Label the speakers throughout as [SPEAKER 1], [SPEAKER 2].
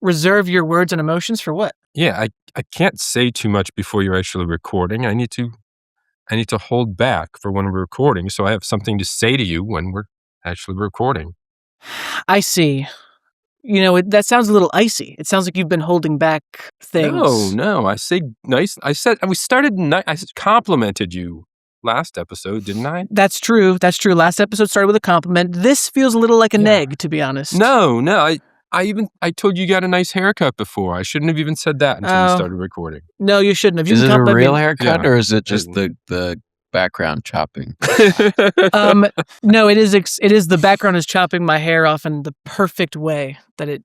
[SPEAKER 1] reserve your words and emotions for what?
[SPEAKER 2] Yeah, I can't say too much before you're actually recording. I need to hold back for when we're recording, so I have something to say to you when we're actually recording.
[SPEAKER 1] I see. That sounds a little icy. It sounds like you've been holding back things.
[SPEAKER 2] No, I say nice. I said we started. I complimented you last episode, didn't I?
[SPEAKER 1] That's true. Last episode started with a compliment. This feels a little like a neg, to be honest.
[SPEAKER 2] No. I told you got a nice haircut before. I shouldn't have even said that until we started recording.
[SPEAKER 1] No, you shouldn't have.
[SPEAKER 3] Is it a real haircut or is it just the background chopping?
[SPEAKER 1] No, it is the background is chopping my hair off in the perfect way that it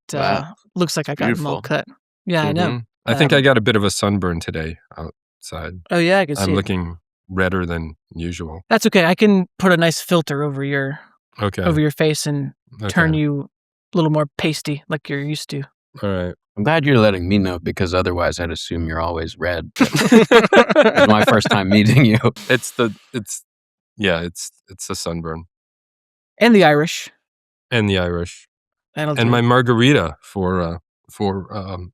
[SPEAKER 1] looks like I got them all cut. Yeah, I know.
[SPEAKER 2] I think I got a bit of a sunburn today outside.
[SPEAKER 1] Oh yeah, I can see
[SPEAKER 2] I'm looking redder than usual.
[SPEAKER 1] That's okay. I can put a nice filter over your face and turn you a little more pasty like you're used to.
[SPEAKER 2] All right.
[SPEAKER 3] I'm glad you're letting me know because otherwise I'd assume you're always red. It's my first time meeting you.
[SPEAKER 2] It's a sunburn.
[SPEAKER 1] And the Irish.
[SPEAKER 2] And my margarita for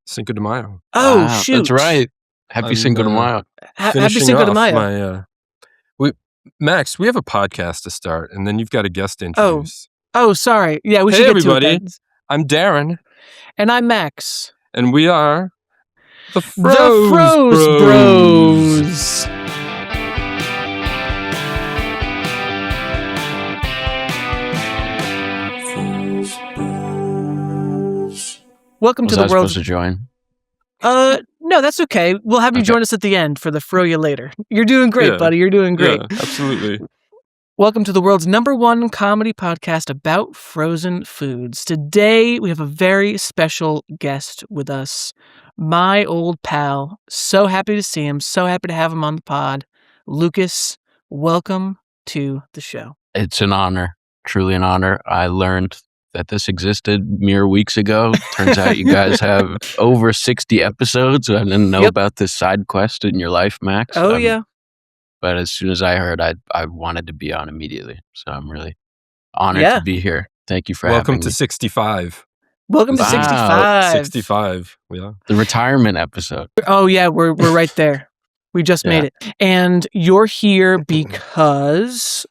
[SPEAKER 2] Cinco de Mayo.
[SPEAKER 1] Oh, wow, shoot.
[SPEAKER 3] That's right. Happy Cinco de Mayo.
[SPEAKER 1] Happy Cinco de Mayo.
[SPEAKER 2] Max, we have a podcast to start, and then you've got a guest to introduce.
[SPEAKER 1] Oh, sorry. Yeah, we should get
[SPEAKER 2] everybody.
[SPEAKER 1] to it.
[SPEAKER 2] I'm Darren.
[SPEAKER 1] And I'm Max.
[SPEAKER 2] And we are the
[SPEAKER 1] Froze Bros. Welcome to the world.
[SPEAKER 3] Was I supposed to join?
[SPEAKER 1] No, that's okay. We'll have you join us at the end for the Fro You Later. You're doing great, buddy. You're doing great.
[SPEAKER 2] Yeah, absolutely.
[SPEAKER 1] Welcome to the world's #1 comedy podcast about frozen foods. Today, we have a very special guest with us, my old pal. So happy to see him. So happy to have him on the pod. Lukas, welcome to the show.
[SPEAKER 3] It's an honor. Truly an honor. I learned that this existed mere weeks ago. Turns out you guys have over 60 episodes. I didn't know about this side quest in your life, Max.
[SPEAKER 1] Oh, yeah.
[SPEAKER 3] But as soon as I heard, I wanted to be on immediately. So I'm really honored to be here. Thank you for having me.
[SPEAKER 2] Welcome to 65.
[SPEAKER 1] Welcome to 65.
[SPEAKER 2] 65, yeah.
[SPEAKER 3] The retirement episode.
[SPEAKER 1] Oh, yeah, we're right there. We just made it. And you're here because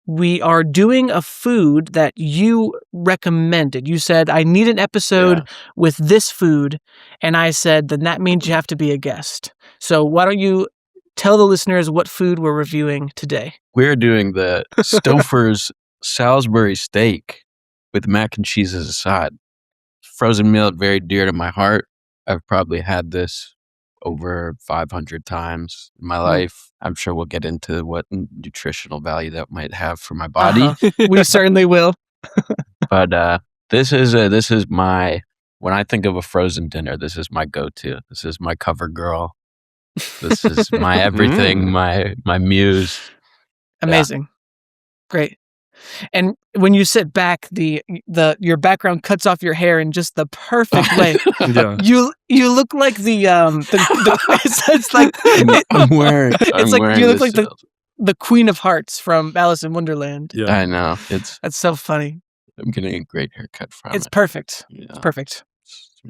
[SPEAKER 1] we are doing a food that you recommended. You said, I need an episode with this food. And I said, then that means you have to be a guest. So why don't you tell the listeners what food we're reviewing today?
[SPEAKER 3] We're doing the Stouffer's Salisbury steak with mac and cheese as a side. Frozen meal, very dear to my heart. I've probably had this over 500 times in my life. I'm sure we'll get into what nutritional value that might have for my body.
[SPEAKER 1] We certainly will.
[SPEAKER 3] But this is my, when I think of a frozen dinner, this is my go-to. This is my cover girl. This is my everything, my muse.
[SPEAKER 1] Amazing. Great. And when you sit back, your background cuts off your hair in just the perfect way. You look like it's like you look like the Queen of Hearts from Alice in Wonderland.
[SPEAKER 3] Yeah, I know.
[SPEAKER 1] That's so funny.
[SPEAKER 3] I'm getting a great haircut from it.
[SPEAKER 1] It's perfect. Yeah. It's perfect.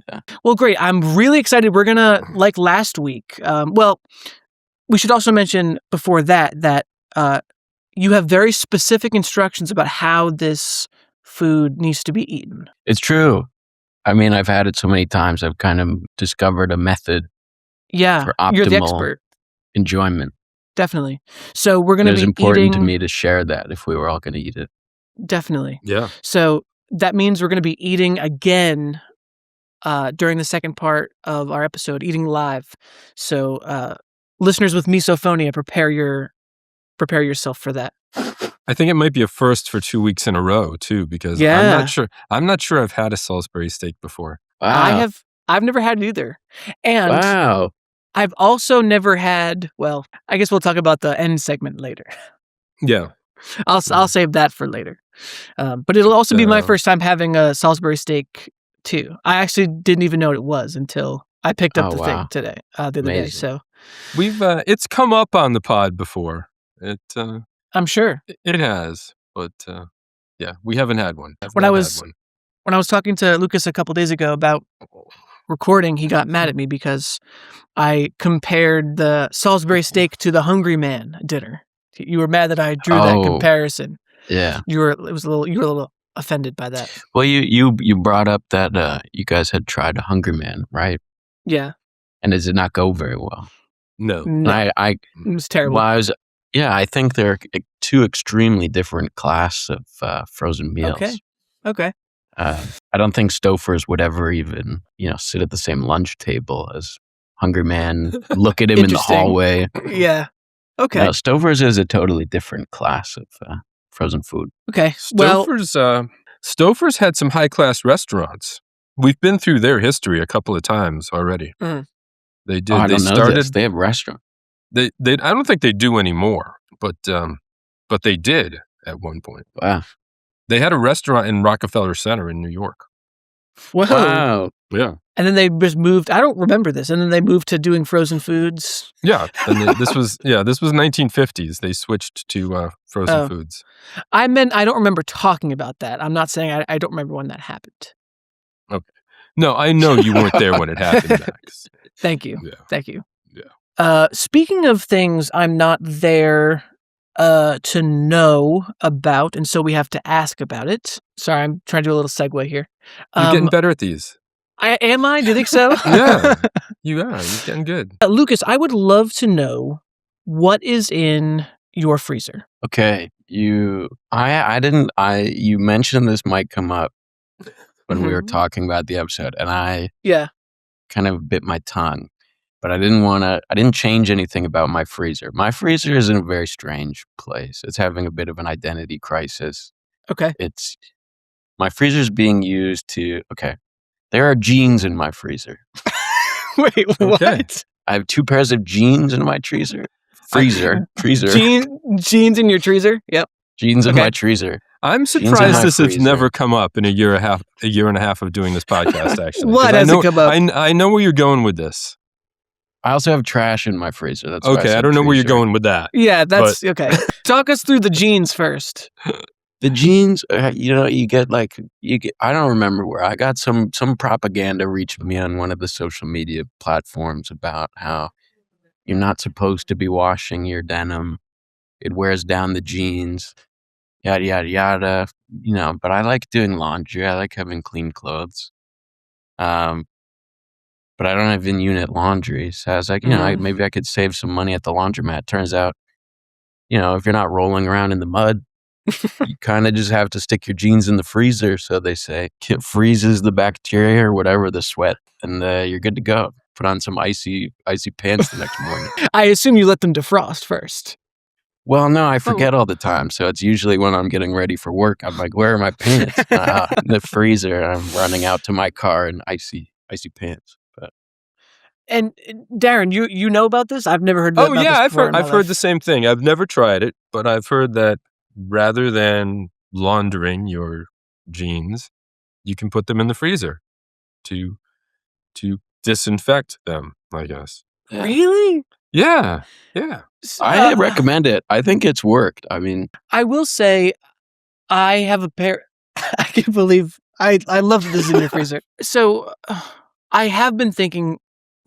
[SPEAKER 1] Yeah. Well, great. I'm really excited. We're gonna, like last week. We should also mention before that you have very specific instructions about how this food needs to be eaten.
[SPEAKER 3] It's true. I mean, I've had it so many times. I've kind of discovered a method.
[SPEAKER 1] Yeah,
[SPEAKER 3] for optimal
[SPEAKER 1] you're the expert.
[SPEAKER 3] Enjoyment.
[SPEAKER 1] Definitely. So we're going to be eating.
[SPEAKER 3] It was important to me to share that if we were all going to eat it.
[SPEAKER 1] Definitely.
[SPEAKER 2] Yeah.
[SPEAKER 1] So that means we're going to be eating again during the second part of our episode, eating live. So listeners with misophonia, prepare yourself for that.
[SPEAKER 2] I think it might be a first for 2 weeks in a row too, because I'm not sure I've had a Salisbury steak before.
[SPEAKER 3] Wow.
[SPEAKER 1] I've never had it either. And I've also never had, well, I guess we'll talk about the end segment later.
[SPEAKER 2] Yeah.
[SPEAKER 1] I'll save that for later. But it'll also be my first time having a Salisbury steak too. I actually didn't even know what it was until I picked up the thing today, the other day. So
[SPEAKER 2] we've it's come up on the pod before.
[SPEAKER 1] I'm sure
[SPEAKER 2] it has, but we haven't had one.
[SPEAKER 1] When I was talking to Lukas a couple days ago about recording, he got mad at me because I compared the Salisbury steak to the Hungry Man dinner. You were mad that I drew that comparison.
[SPEAKER 3] Yeah.
[SPEAKER 1] You were a little offended by that.
[SPEAKER 3] Well, you brought up that you guys had tried a Hungry Man, right?
[SPEAKER 1] Yeah.
[SPEAKER 3] And does it not go very well?
[SPEAKER 2] No.
[SPEAKER 3] It
[SPEAKER 1] was terrible.
[SPEAKER 3] Well, I think they're two extremely different class of frozen meals.
[SPEAKER 1] Okay.
[SPEAKER 3] I don't think Stouffer's would ever even, sit at the same lunch table as Hungry Man, look at him in the hallway.
[SPEAKER 1] Yeah. Okay.
[SPEAKER 3] No, Stouffer's is a totally different class of frozen food.
[SPEAKER 1] Okay.
[SPEAKER 2] Stouffer's had some high-class restaurants. We've been through their history a couple of times already. They did.
[SPEAKER 3] I don't know this. They have restaurants.
[SPEAKER 2] They I don't think they do anymore, but they did at one point.
[SPEAKER 3] Wow.
[SPEAKER 2] They had a restaurant in Rockefeller Center in New York.
[SPEAKER 1] Whoa.
[SPEAKER 3] Wow.
[SPEAKER 2] Yeah.
[SPEAKER 1] And then they just moved. I don't remember this. And then they moved to doing frozen foods.
[SPEAKER 2] Yeah. And this was 1950s. They switched to frozen foods.
[SPEAKER 1] I don't remember talking about that. I'm not saying I don't remember when that happened.
[SPEAKER 2] Okay. No, I know you weren't there when it happened, Max.
[SPEAKER 1] Thank you.
[SPEAKER 2] Yeah.
[SPEAKER 1] Thank you.
[SPEAKER 2] Yeah.
[SPEAKER 1] Speaking of things I'm not there to know about, and so we have to ask about it. Sorry, I'm trying to do a little segue here.
[SPEAKER 2] You're getting better at these.
[SPEAKER 1] Am I? Do you think so?
[SPEAKER 2] Yeah, you are. You're getting good.
[SPEAKER 1] Lucas, I would love to know what is in your freezer.
[SPEAKER 3] Okay, you mentioned this might come up when we were talking about the episode, and I kind of bit my tongue, but I didn't change anything about my freezer. My freezer is in a very strange place. It's having a bit of an identity crisis.
[SPEAKER 1] Okay.
[SPEAKER 3] My freezer's being used to, there are jeans in my freezer.
[SPEAKER 1] Wait, what?
[SPEAKER 2] Okay.
[SPEAKER 3] I have 2 pairs of jeans in my freezer. Freezer.
[SPEAKER 1] Jeans in your freezer? Yep.
[SPEAKER 3] Jeans in my freezer.
[SPEAKER 2] I'm surprised this has never come up in a year and a half of doing this podcast, actually.
[SPEAKER 1] What hasn't come up?
[SPEAKER 2] I know where you're going with this.
[SPEAKER 3] I also have trash in my freezer. That's
[SPEAKER 2] okay. I don't know where you're going with that.
[SPEAKER 1] Yeah, that's okay. Talk us through the jeans first.
[SPEAKER 3] The jeans, you get I don't remember where. I got some propaganda reaching me on one of the social media platforms about how you're not supposed to be washing your denim. It wears down the jeans, yada, yada, yada. But I like doing laundry. I like having clean clothes. But I don't have in-unit laundry. So I was like, maybe I could save some money at the laundromat. Turns out, if you're not rolling around in the mud, you kind of just have to stick your jeans in the freezer, so they say. It freezes the bacteria or whatever, the sweat, and you're good to go. Put on some icy pants the next morning.
[SPEAKER 1] I assume you let them defrost first.
[SPEAKER 3] Well, no, I forget all the time, so it's usually when I'm getting ready for work, I'm like, where are my pants? In the freezer, I'm running out to my car in icy pants.
[SPEAKER 1] And Darren, you know about this? I've never heard about this before.
[SPEAKER 2] I've heard the same thing. I've never tried it, but I've heard that rather than laundering your jeans, you can put them in the freezer to disinfect them, I guess.
[SPEAKER 1] Really?
[SPEAKER 2] Yeah.
[SPEAKER 3] I recommend it. I think it's worked. I mean,
[SPEAKER 1] I will say I have a pair. I can't believe I love this in your freezer. So I have been thinking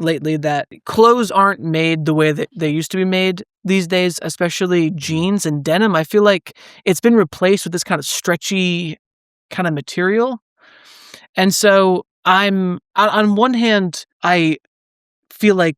[SPEAKER 1] lately that clothes aren't made the way that they used to be made these days, especially jeans and denim. I feel like it's been replaced with this kind of stretchy kind of material. And so on one hand, I feel like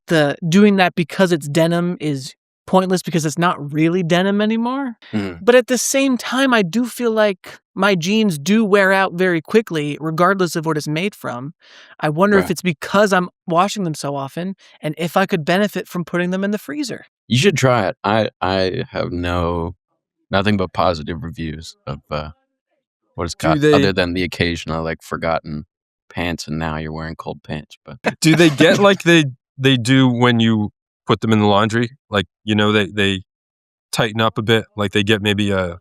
[SPEAKER 1] doing that because it's denim is pointless because it's not really denim anymore. But at the same time, I do feel like my jeans do wear out very quickly, regardless of what it's made from. I wonder if it's because I'm washing them so often, and if I could benefit from putting them in the freezer.
[SPEAKER 3] You should try it. I have nothing but positive reviews of what it's got, other than the occasional forgotten pants, and now you're wearing cold pants. But
[SPEAKER 2] do they get like they do when you put them in the laundry? They tighten up a bit, like they get maybe a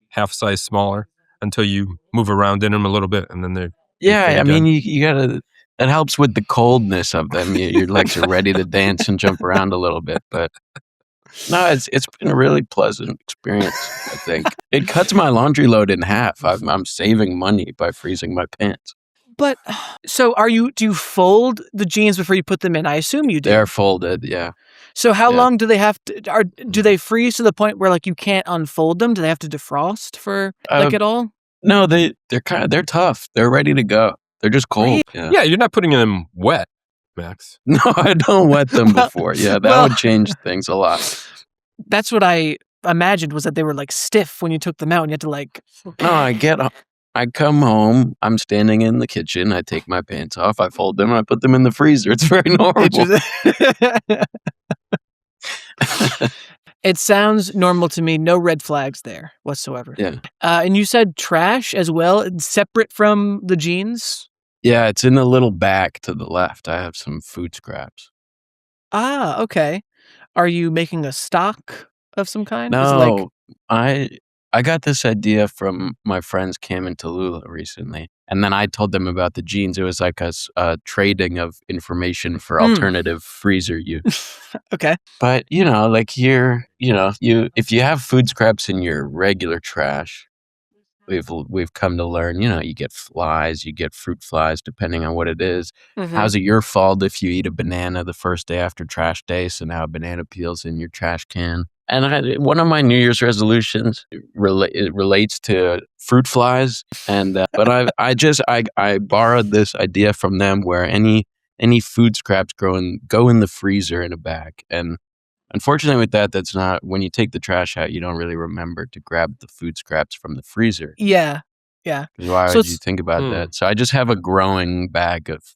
[SPEAKER 2] half size smaller until you move around in them a little bit, and then they're
[SPEAKER 3] I mean, you gotta. It helps with the coldness of them. Your legs are ready to dance and jump around a little bit, but no, it's been a really pleasant experience. I think it cuts my laundry load in half. I'm saving money by freezing my pants.
[SPEAKER 1] But so do you fold the jeans before you put them in? I assume you do.
[SPEAKER 3] They're folded, yeah.
[SPEAKER 1] So how
[SPEAKER 3] Yeah.
[SPEAKER 1] long do they have to? Do they freeze to the point where like you can't unfold them? Do they have to defrost for like at all?
[SPEAKER 3] No, they're tough. They're ready to go. They're just cold.
[SPEAKER 1] Really?
[SPEAKER 2] Yeah, you're not putting them wet, Max.
[SPEAKER 3] No, I don't wet them before. Yeah, that would change things a lot.
[SPEAKER 1] That's what I imagined, was that they were like stiff when you took them out and you had to like.
[SPEAKER 3] No, I come home, I'm standing in the kitchen, I take my pants off, I fold them, I put them in the freezer. It's very normal.
[SPEAKER 1] It sounds normal to me. No red flags there whatsoever.
[SPEAKER 3] Yeah.
[SPEAKER 1] And you said trash as well, separate from the jeans?
[SPEAKER 3] Yeah, it's in the little bag to the left. I have some food scraps.
[SPEAKER 1] Ah, okay. Are you making a stock of some kind?
[SPEAKER 3] No, I got this idea from my friends Cam and Tallulah recently, and then I told them about the jeans. It was like a trading of information for alternative freezer use.
[SPEAKER 1] Okay.
[SPEAKER 3] But like here, if you have food scraps in your regular trash, we've come to learn, you get flies, you get fruit flies, depending on what it is.
[SPEAKER 1] Mm-hmm.
[SPEAKER 3] How's it your fault if you eat a banana the first day after trash day? So now a banana peel's in your trash can. And one of my New Year's resolutions relates to fruit flies, and but I borrowed this idea from them where any food scraps go in the freezer in a bag. And unfortunately, with that's not, when you take the trash out, you don't really remember to grab the food scraps from the freezer.
[SPEAKER 1] Yeah.
[SPEAKER 3] Why would you think about that? So I just have a growing bag of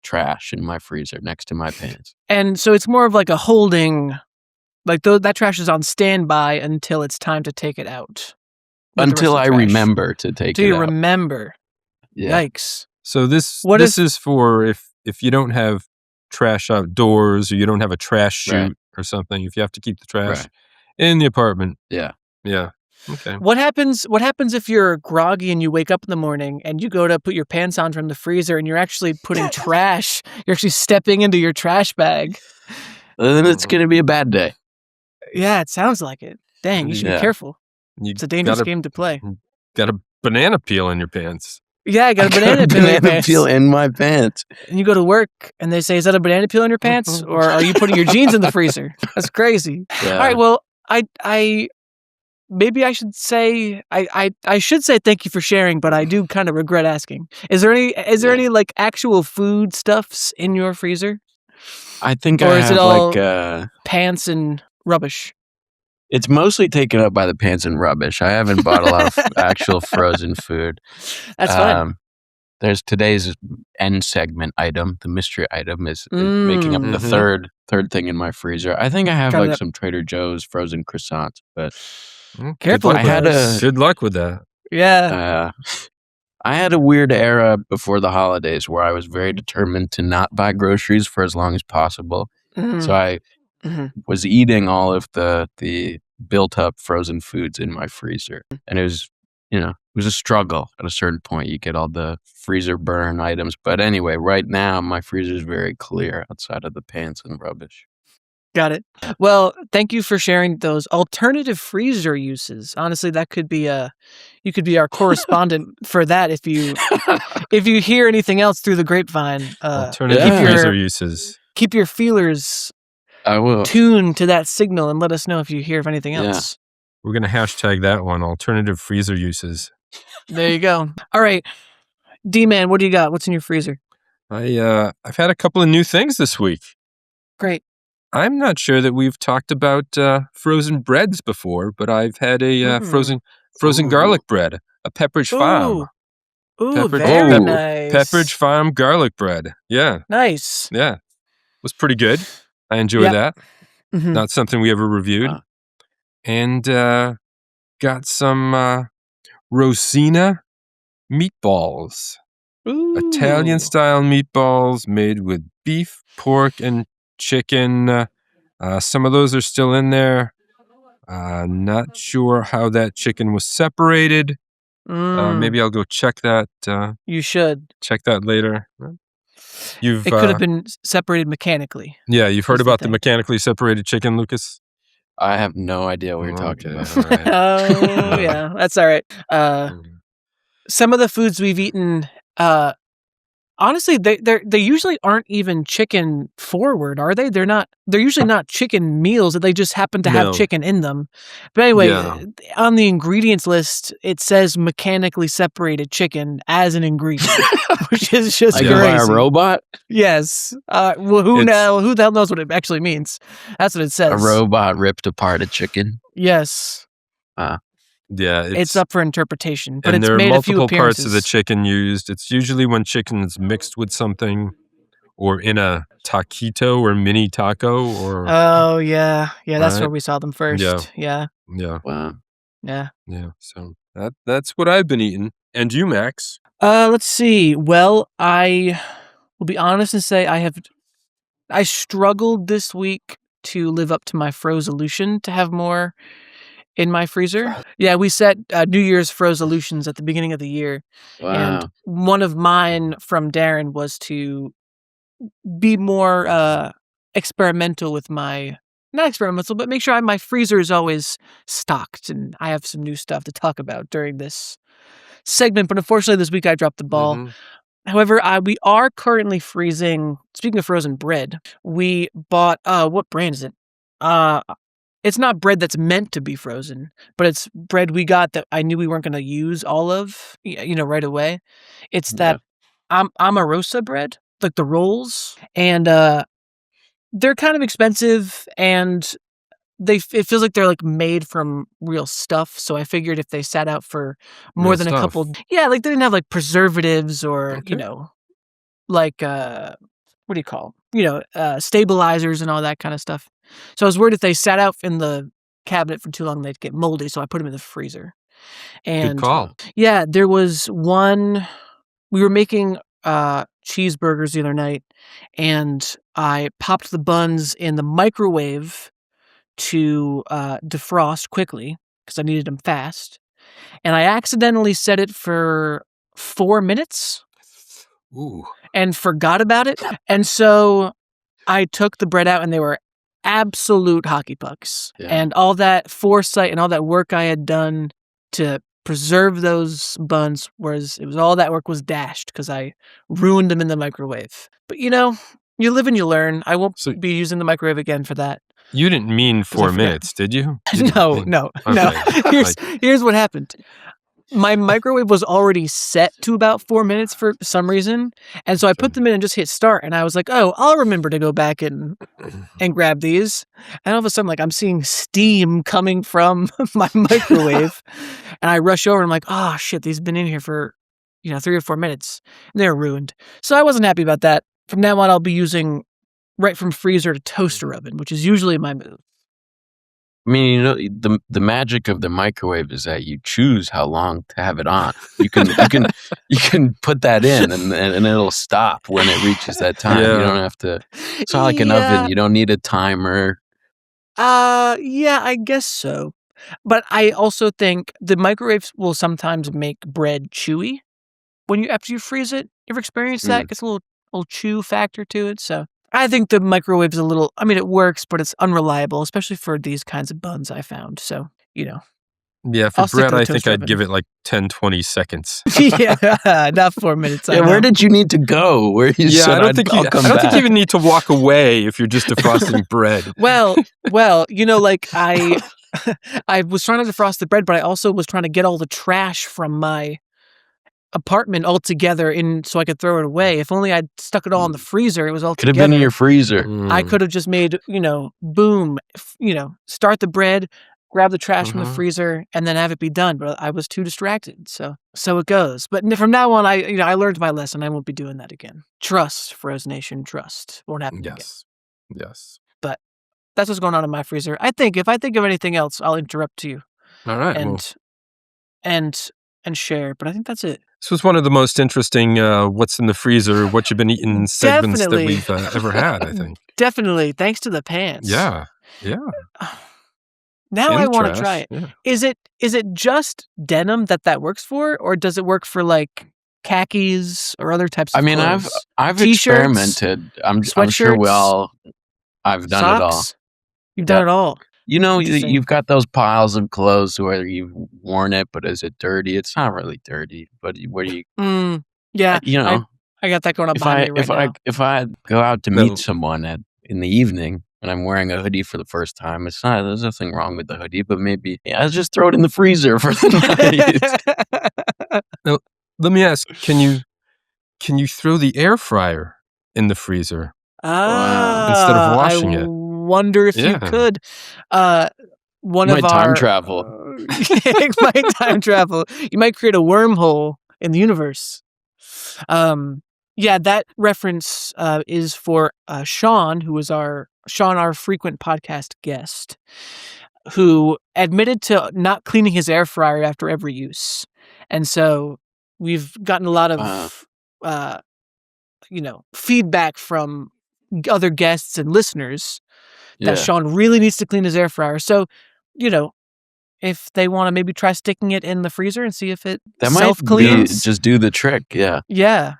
[SPEAKER 3] trash in my freezer next to my pants.
[SPEAKER 1] And so it's more of like a holding. Like that trash is on standby until it's time to take it out.
[SPEAKER 3] Until I remember to take it out.
[SPEAKER 1] Do you remember?
[SPEAKER 3] Yeah.
[SPEAKER 1] Yikes.
[SPEAKER 2] So this is for if you don't have trash outdoors, or you don't have a trash chute or something, if you have to keep the trash in the apartment.
[SPEAKER 3] Yeah.
[SPEAKER 2] Yeah. Okay.
[SPEAKER 1] What happens if you're groggy and you wake up in the morning and you go to put your pants on from the freezer and you're actually putting trash, you're actually stepping into your trash bag?
[SPEAKER 3] Then it's going to be a bad day.
[SPEAKER 1] Yeah, it sounds like it. Dang, you should be careful. It's a dangerous game to play.
[SPEAKER 2] Got a banana peel in your pants.
[SPEAKER 1] Yeah, I got a banana peel in your pants.
[SPEAKER 3] Peel in my pants.
[SPEAKER 1] And you go to work and they say, is that a banana peel in your pants? Or are you putting your jeans in the freezer? That's crazy.
[SPEAKER 3] Yeah.
[SPEAKER 1] All right, well, maybe I should say, I should say thank you for sharing, but I do kind of regret asking. Is there any like actual food stuffs in your freezer?
[SPEAKER 3] I think
[SPEAKER 1] or
[SPEAKER 3] I
[SPEAKER 1] is
[SPEAKER 3] have
[SPEAKER 1] it all
[SPEAKER 3] like
[SPEAKER 1] pants and rubbish?
[SPEAKER 3] It's mostly taken up by the pants and rubbish. I haven't bought a lot of actual frozen food.
[SPEAKER 1] That's fine.
[SPEAKER 3] There's today's end segment item. The mystery item is making up the third thing in my freezer. I think I have like some Trader Joe's frozen croissants, but
[SPEAKER 1] careful.
[SPEAKER 2] Good luck with that.
[SPEAKER 1] Yeah.
[SPEAKER 3] I had a weird era before the holidays where I was very determined to not buy groceries for as long as possible. So I was eating all of the built up frozen foods in my freezer. And it was, it was a struggle at a certain point. You get all the freezer burn items. But anyway, right now my freezer is very clear outside of the pants and rubbish.
[SPEAKER 1] Got it. Well, thank you for sharing those alternative freezer uses. Honestly, that could be you could be our correspondent for that if you hear anything else through the grapevine.
[SPEAKER 2] Alternative freezer uses.
[SPEAKER 1] Keep your feelers tuned to that signal and let us know if you hear of anything else.
[SPEAKER 2] We're going to hashtag that one, alternative freezer uses.
[SPEAKER 1] There you go. All right. D-Man, what do you got? What's in your freezer?
[SPEAKER 2] I've had a couple of new things this week.
[SPEAKER 1] Great.
[SPEAKER 2] I'm not sure that we've talked about frozen breads before, but I've had a frozen garlic bread, a Pepperidge Farm.
[SPEAKER 1] Very nice.
[SPEAKER 2] Pepperidge Farm garlic bread. Yeah.
[SPEAKER 1] Nice.
[SPEAKER 2] Yeah. Was pretty good. I enjoyed that. Not something we ever reviewed. And got some Rosina meatballs.
[SPEAKER 1] Ooh.
[SPEAKER 2] Italian-style meatballs made with beef, pork, and chicken. Some of those are still in there. Not sure how that chicken was separated. Maybe I'll go check that.
[SPEAKER 1] You should.
[SPEAKER 2] Check that later.
[SPEAKER 1] It could have been separated mechanically.
[SPEAKER 2] Yeah, you've heard about the mechanically separated chicken, Lucas?
[SPEAKER 3] I have no idea what you're talking about.
[SPEAKER 2] All right.
[SPEAKER 1] Oh, yeah. That's all right. Some of the foods we've eaten Honestly, they usually aren't even chicken forward, are they? They're usually not chicken meals. They just happen to have
[SPEAKER 2] No.
[SPEAKER 1] chicken in them. But anyway,
[SPEAKER 2] Yeah.
[SPEAKER 1] on the ingredients list, it says mechanically separated chicken as an ingredient, which is just
[SPEAKER 3] Like
[SPEAKER 2] Yeah.
[SPEAKER 3] by a
[SPEAKER 1] crazy.
[SPEAKER 3] robot?
[SPEAKER 1] Yes. Well, who the hell knows what it actually means? That's what it says.
[SPEAKER 3] A robot ripped apart a chicken?
[SPEAKER 1] Yes.
[SPEAKER 2] Yeah,
[SPEAKER 1] It's up for interpretation, but
[SPEAKER 2] and
[SPEAKER 1] it's
[SPEAKER 2] there are
[SPEAKER 1] made a few
[SPEAKER 2] multiple
[SPEAKER 1] appearances.
[SPEAKER 2] parts of the chicken used. It's usually when chicken's mixed with something, or in a taquito or mini taco, or
[SPEAKER 1] Oh yeah, that's
[SPEAKER 2] Right?
[SPEAKER 1] where we saw them first. Yeah.
[SPEAKER 3] Wow.
[SPEAKER 2] yeah. So that's what I've been eating. And you, Max?
[SPEAKER 1] Let's see. Well, I will be honest and say I struggled this week to live up to my Frozolution to have more in my freezer. Yeah, we set New Year's Frozolutions at the beginning of the year.
[SPEAKER 3] Wow.
[SPEAKER 1] And one of mine from Darren was to be more experimental with not experimental, but make sure my freezer is always stocked, and I have some new stuff to talk about during this segment. But unfortunately, this week I dropped the ball.
[SPEAKER 2] Mhm.
[SPEAKER 1] However, we are currently freezing. Speaking of frozen bread, we bought what brand is it? It's not bread that's meant to be frozen, but it's bread we got that I knew we weren't going to use all of, right away. It's that Amarosa bread, like the rolls, and they're kind of expensive, and it feels like they're like made from real stuff. So I figured if they sat out for more
[SPEAKER 2] Real
[SPEAKER 1] than a
[SPEAKER 2] stuff.
[SPEAKER 1] couple, they didn't have like preservatives or
[SPEAKER 2] Okay.
[SPEAKER 1] like what do you call, stabilizers and all that kind of stuff. So I was worried if they sat out in the cabinet for too long, they'd get moldy. So I put them in the freezer. And
[SPEAKER 2] Good call.
[SPEAKER 1] yeah, there was one. We were making cheeseburgers the other night, and I popped the buns in the microwave to defrost quickly because I needed them fast. And I accidentally set it for 4 minutes
[SPEAKER 2] Ooh.
[SPEAKER 1] and forgot about it. And so I took the bread out, and they were absolute hockey pucks.
[SPEAKER 3] Yeah.
[SPEAKER 1] And all that foresight and all that work I had done to preserve those buns all that work was dashed because I ruined them in the microwave. But you live and you learn. I won't be using the microwave again for that.
[SPEAKER 2] You didn't mean 4
[SPEAKER 1] forgot.
[SPEAKER 2] minutes, did you?
[SPEAKER 1] No.
[SPEAKER 2] Okay.
[SPEAKER 1] Here's what happened. My microwave was already set to about 4 minutes for some reason. And so I put them in and just hit start. And I was like, oh, I'll remember to go back and grab these. And all of a sudden, like, I'm seeing steam coming from my microwave. And I rush over and I'm like, oh, shit, these have been in here for, 3 or 4 minutes. And they're ruined. So I wasn't happy about that. From now on, I'll be using right from freezer to toaster oven, which is usually my move.
[SPEAKER 3] I mean, the magic of the microwave is that you choose how long to have it on. You can put that in and it'll stop when it reaches that time.
[SPEAKER 2] Yeah.
[SPEAKER 3] You don't have to. It's not like an oven. You don't need a timer.
[SPEAKER 1] Yeah, I guess so. But I also think the microwaves will sometimes make bread chewy after you freeze it. You ever experienced that? It gets a little chew factor to it. So I think the microwave's a little, it works, but it's unreliable, especially for these kinds of buns I found. So,
[SPEAKER 2] Yeah, for
[SPEAKER 1] I'll stick to
[SPEAKER 2] bread,
[SPEAKER 1] the
[SPEAKER 2] I think
[SPEAKER 1] toaster
[SPEAKER 2] I'd
[SPEAKER 1] oven.
[SPEAKER 2] give it like 10, 20 seconds.
[SPEAKER 1] Yeah, not 4 minutes. I
[SPEAKER 3] Where
[SPEAKER 1] know.
[SPEAKER 3] did you need to go? Where you
[SPEAKER 2] Yeah,
[SPEAKER 3] said
[SPEAKER 2] I don't think
[SPEAKER 3] I'll come
[SPEAKER 2] I don't
[SPEAKER 3] back?
[SPEAKER 2] think you even need to walk away if you're just defrosting bread.
[SPEAKER 1] Well, like I was trying to defrost the bread, but I also was trying to get all the trash from my apartment all together so I could throw it away. If only I'd stuck it all in the freezer, it was all
[SPEAKER 3] Could have
[SPEAKER 1] together.
[SPEAKER 3] been in your freezer.
[SPEAKER 1] I could have just made, boom, start the bread, grab the trash from the freezer, and then have it be done. But I was too distracted. So it goes. But from now on, I learned my lesson. I won't be doing that again. Trust, Frozen Nation, trust. Won't happen again.
[SPEAKER 2] Yes.
[SPEAKER 1] But that's what's going on in my freezer. I think if I think of anything else, I'll interrupt you
[SPEAKER 2] All right.
[SPEAKER 1] and share. But I think that's it.
[SPEAKER 2] This was one of the most interesting what's in the freezer, what you've been eating segments
[SPEAKER 1] Definitely.
[SPEAKER 2] that we've ever had, I think.
[SPEAKER 1] Definitely. Thanks to the pants.
[SPEAKER 2] Yeah.
[SPEAKER 1] Now
[SPEAKER 2] And
[SPEAKER 1] I
[SPEAKER 2] the
[SPEAKER 1] want to
[SPEAKER 2] trash,
[SPEAKER 1] try it.
[SPEAKER 2] yeah.
[SPEAKER 1] Is it just denim that works for, or does it work for like khakis or other types of clothes?
[SPEAKER 3] I've
[SPEAKER 1] T-shirts,
[SPEAKER 3] experimented. I'm sure
[SPEAKER 1] sweatshirts,
[SPEAKER 3] I've done it all.
[SPEAKER 1] socks? You've done it all.
[SPEAKER 3] Interesting. You've got those piles of clothes where you've worn it, but is it dirty? It's not really dirty, but where you,
[SPEAKER 1] Yeah. I got that going on behind me right now.
[SPEAKER 3] If I go out to meet someone in the evening and I'm wearing a hoodie for the first time, there's nothing wrong with the hoodie, but maybe I'll just throw it in the freezer for the night.
[SPEAKER 2] Now, let me ask, can you throw the air fryer in the freezer instead of washing it?
[SPEAKER 1] I wonder if you could.
[SPEAKER 3] Time travel.
[SPEAKER 1] It might time travel. You might create a wormhole in the universe. That reference is for Sean, who was our frequent podcast guest, who admitted to not cleaning his air fryer after every use. And so we've gotten a lot of feedback from other guests and listeners that Sean really needs to clean his air fryer. So, if they want to maybe try sticking it in the freezer and see if it self-cleans.
[SPEAKER 3] Just do the trick, yeah.
[SPEAKER 1] Yeah.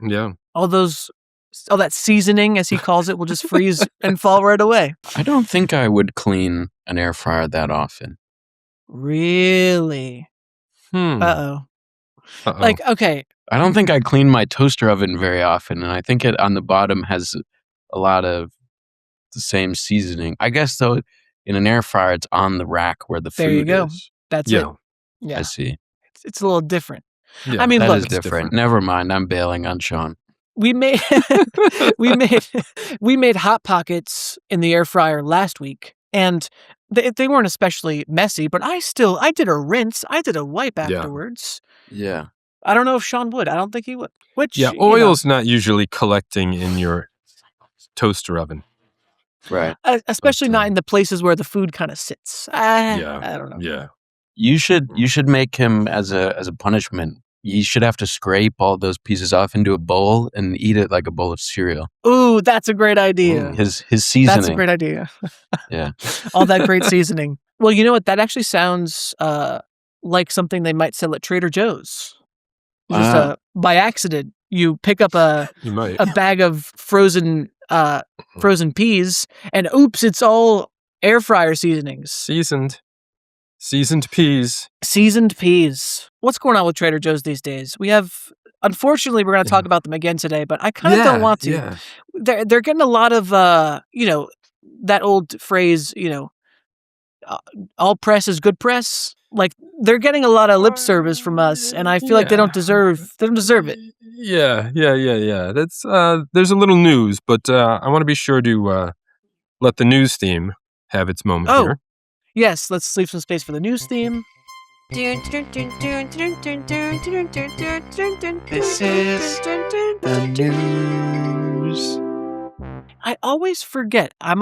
[SPEAKER 1] All that seasoning, as he calls it, will just freeze and fall right away.
[SPEAKER 3] I don't think I would clean an air fryer that often.
[SPEAKER 1] Really? Uh-oh. Like, okay.
[SPEAKER 3] I don't think I clean my toaster oven very often, and I think it on the bottom has a lot of the same seasoning. I guess, though, in an air fryer, it's on the rack where the food is.
[SPEAKER 1] There you go. That's it.
[SPEAKER 3] Yeah. I see.
[SPEAKER 1] It's a little different.
[SPEAKER 3] Yeah,
[SPEAKER 1] I mean,
[SPEAKER 3] that
[SPEAKER 1] look,
[SPEAKER 3] is different. Never mind. I'm bailing on Sean.
[SPEAKER 1] We made Hot Pockets in the air fryer last week, and they weren't especially messy, but I did a rinse. I did a wipe afterwards.
[SPEAKER 3] Yeah.
[SPEAKER 1] I don't know if Sean would. I don't think he would.
[SPEAKER 2] Oil's not usually collecting in your toaster oven.
[SPEAKER 3] Right.
[SPEAKER 1] Especially not in the places where the food kind of sits. I don't know.
[SPEAKER 2] Yeah.
[SPEAKER 3] You should make him as a punishment. You should have to scrape all those pieces off into a bowl and eat it like a bowl of cereal.
[SPEAKER 1] Ooh, that's a great idea.
[SPEAKER 3] His seasoning.
[SPEAKER 1] That's a great idea.
[SPEAKER 3] Yeah.
[SPEAKER 1] All that great seasoning. Well, you know what? That actually sounds like something they might sell at Trader Joe's. Just by accident, you pick up a bag of frozen peas, and oops, it's all air fryer seasonings.
[SPEAKER 2] Seasoned peas.
[SPEAKER 1] Seasoned peas. What's going on with Trader Joe's these days? Unfortunately, we're going to talk about them again today, but I kind of don't want to.
[SPEAKER 2] Yeah.
[SPEAKER 1] They're getting a lot of, that old phrase, all press is good press. Like, they're getting a lot of lip service from us, and I feel like they don't deserve it.
[SPEAKER 2] Yeah. That's there's a little news, but I want to be sure to let the news theme have its moment here.
[SPEAKER 1] Yes, let's leave some space for the news theme.
[SPEAKER 4] This is the news.
[SPEAKER 1] I always forget. I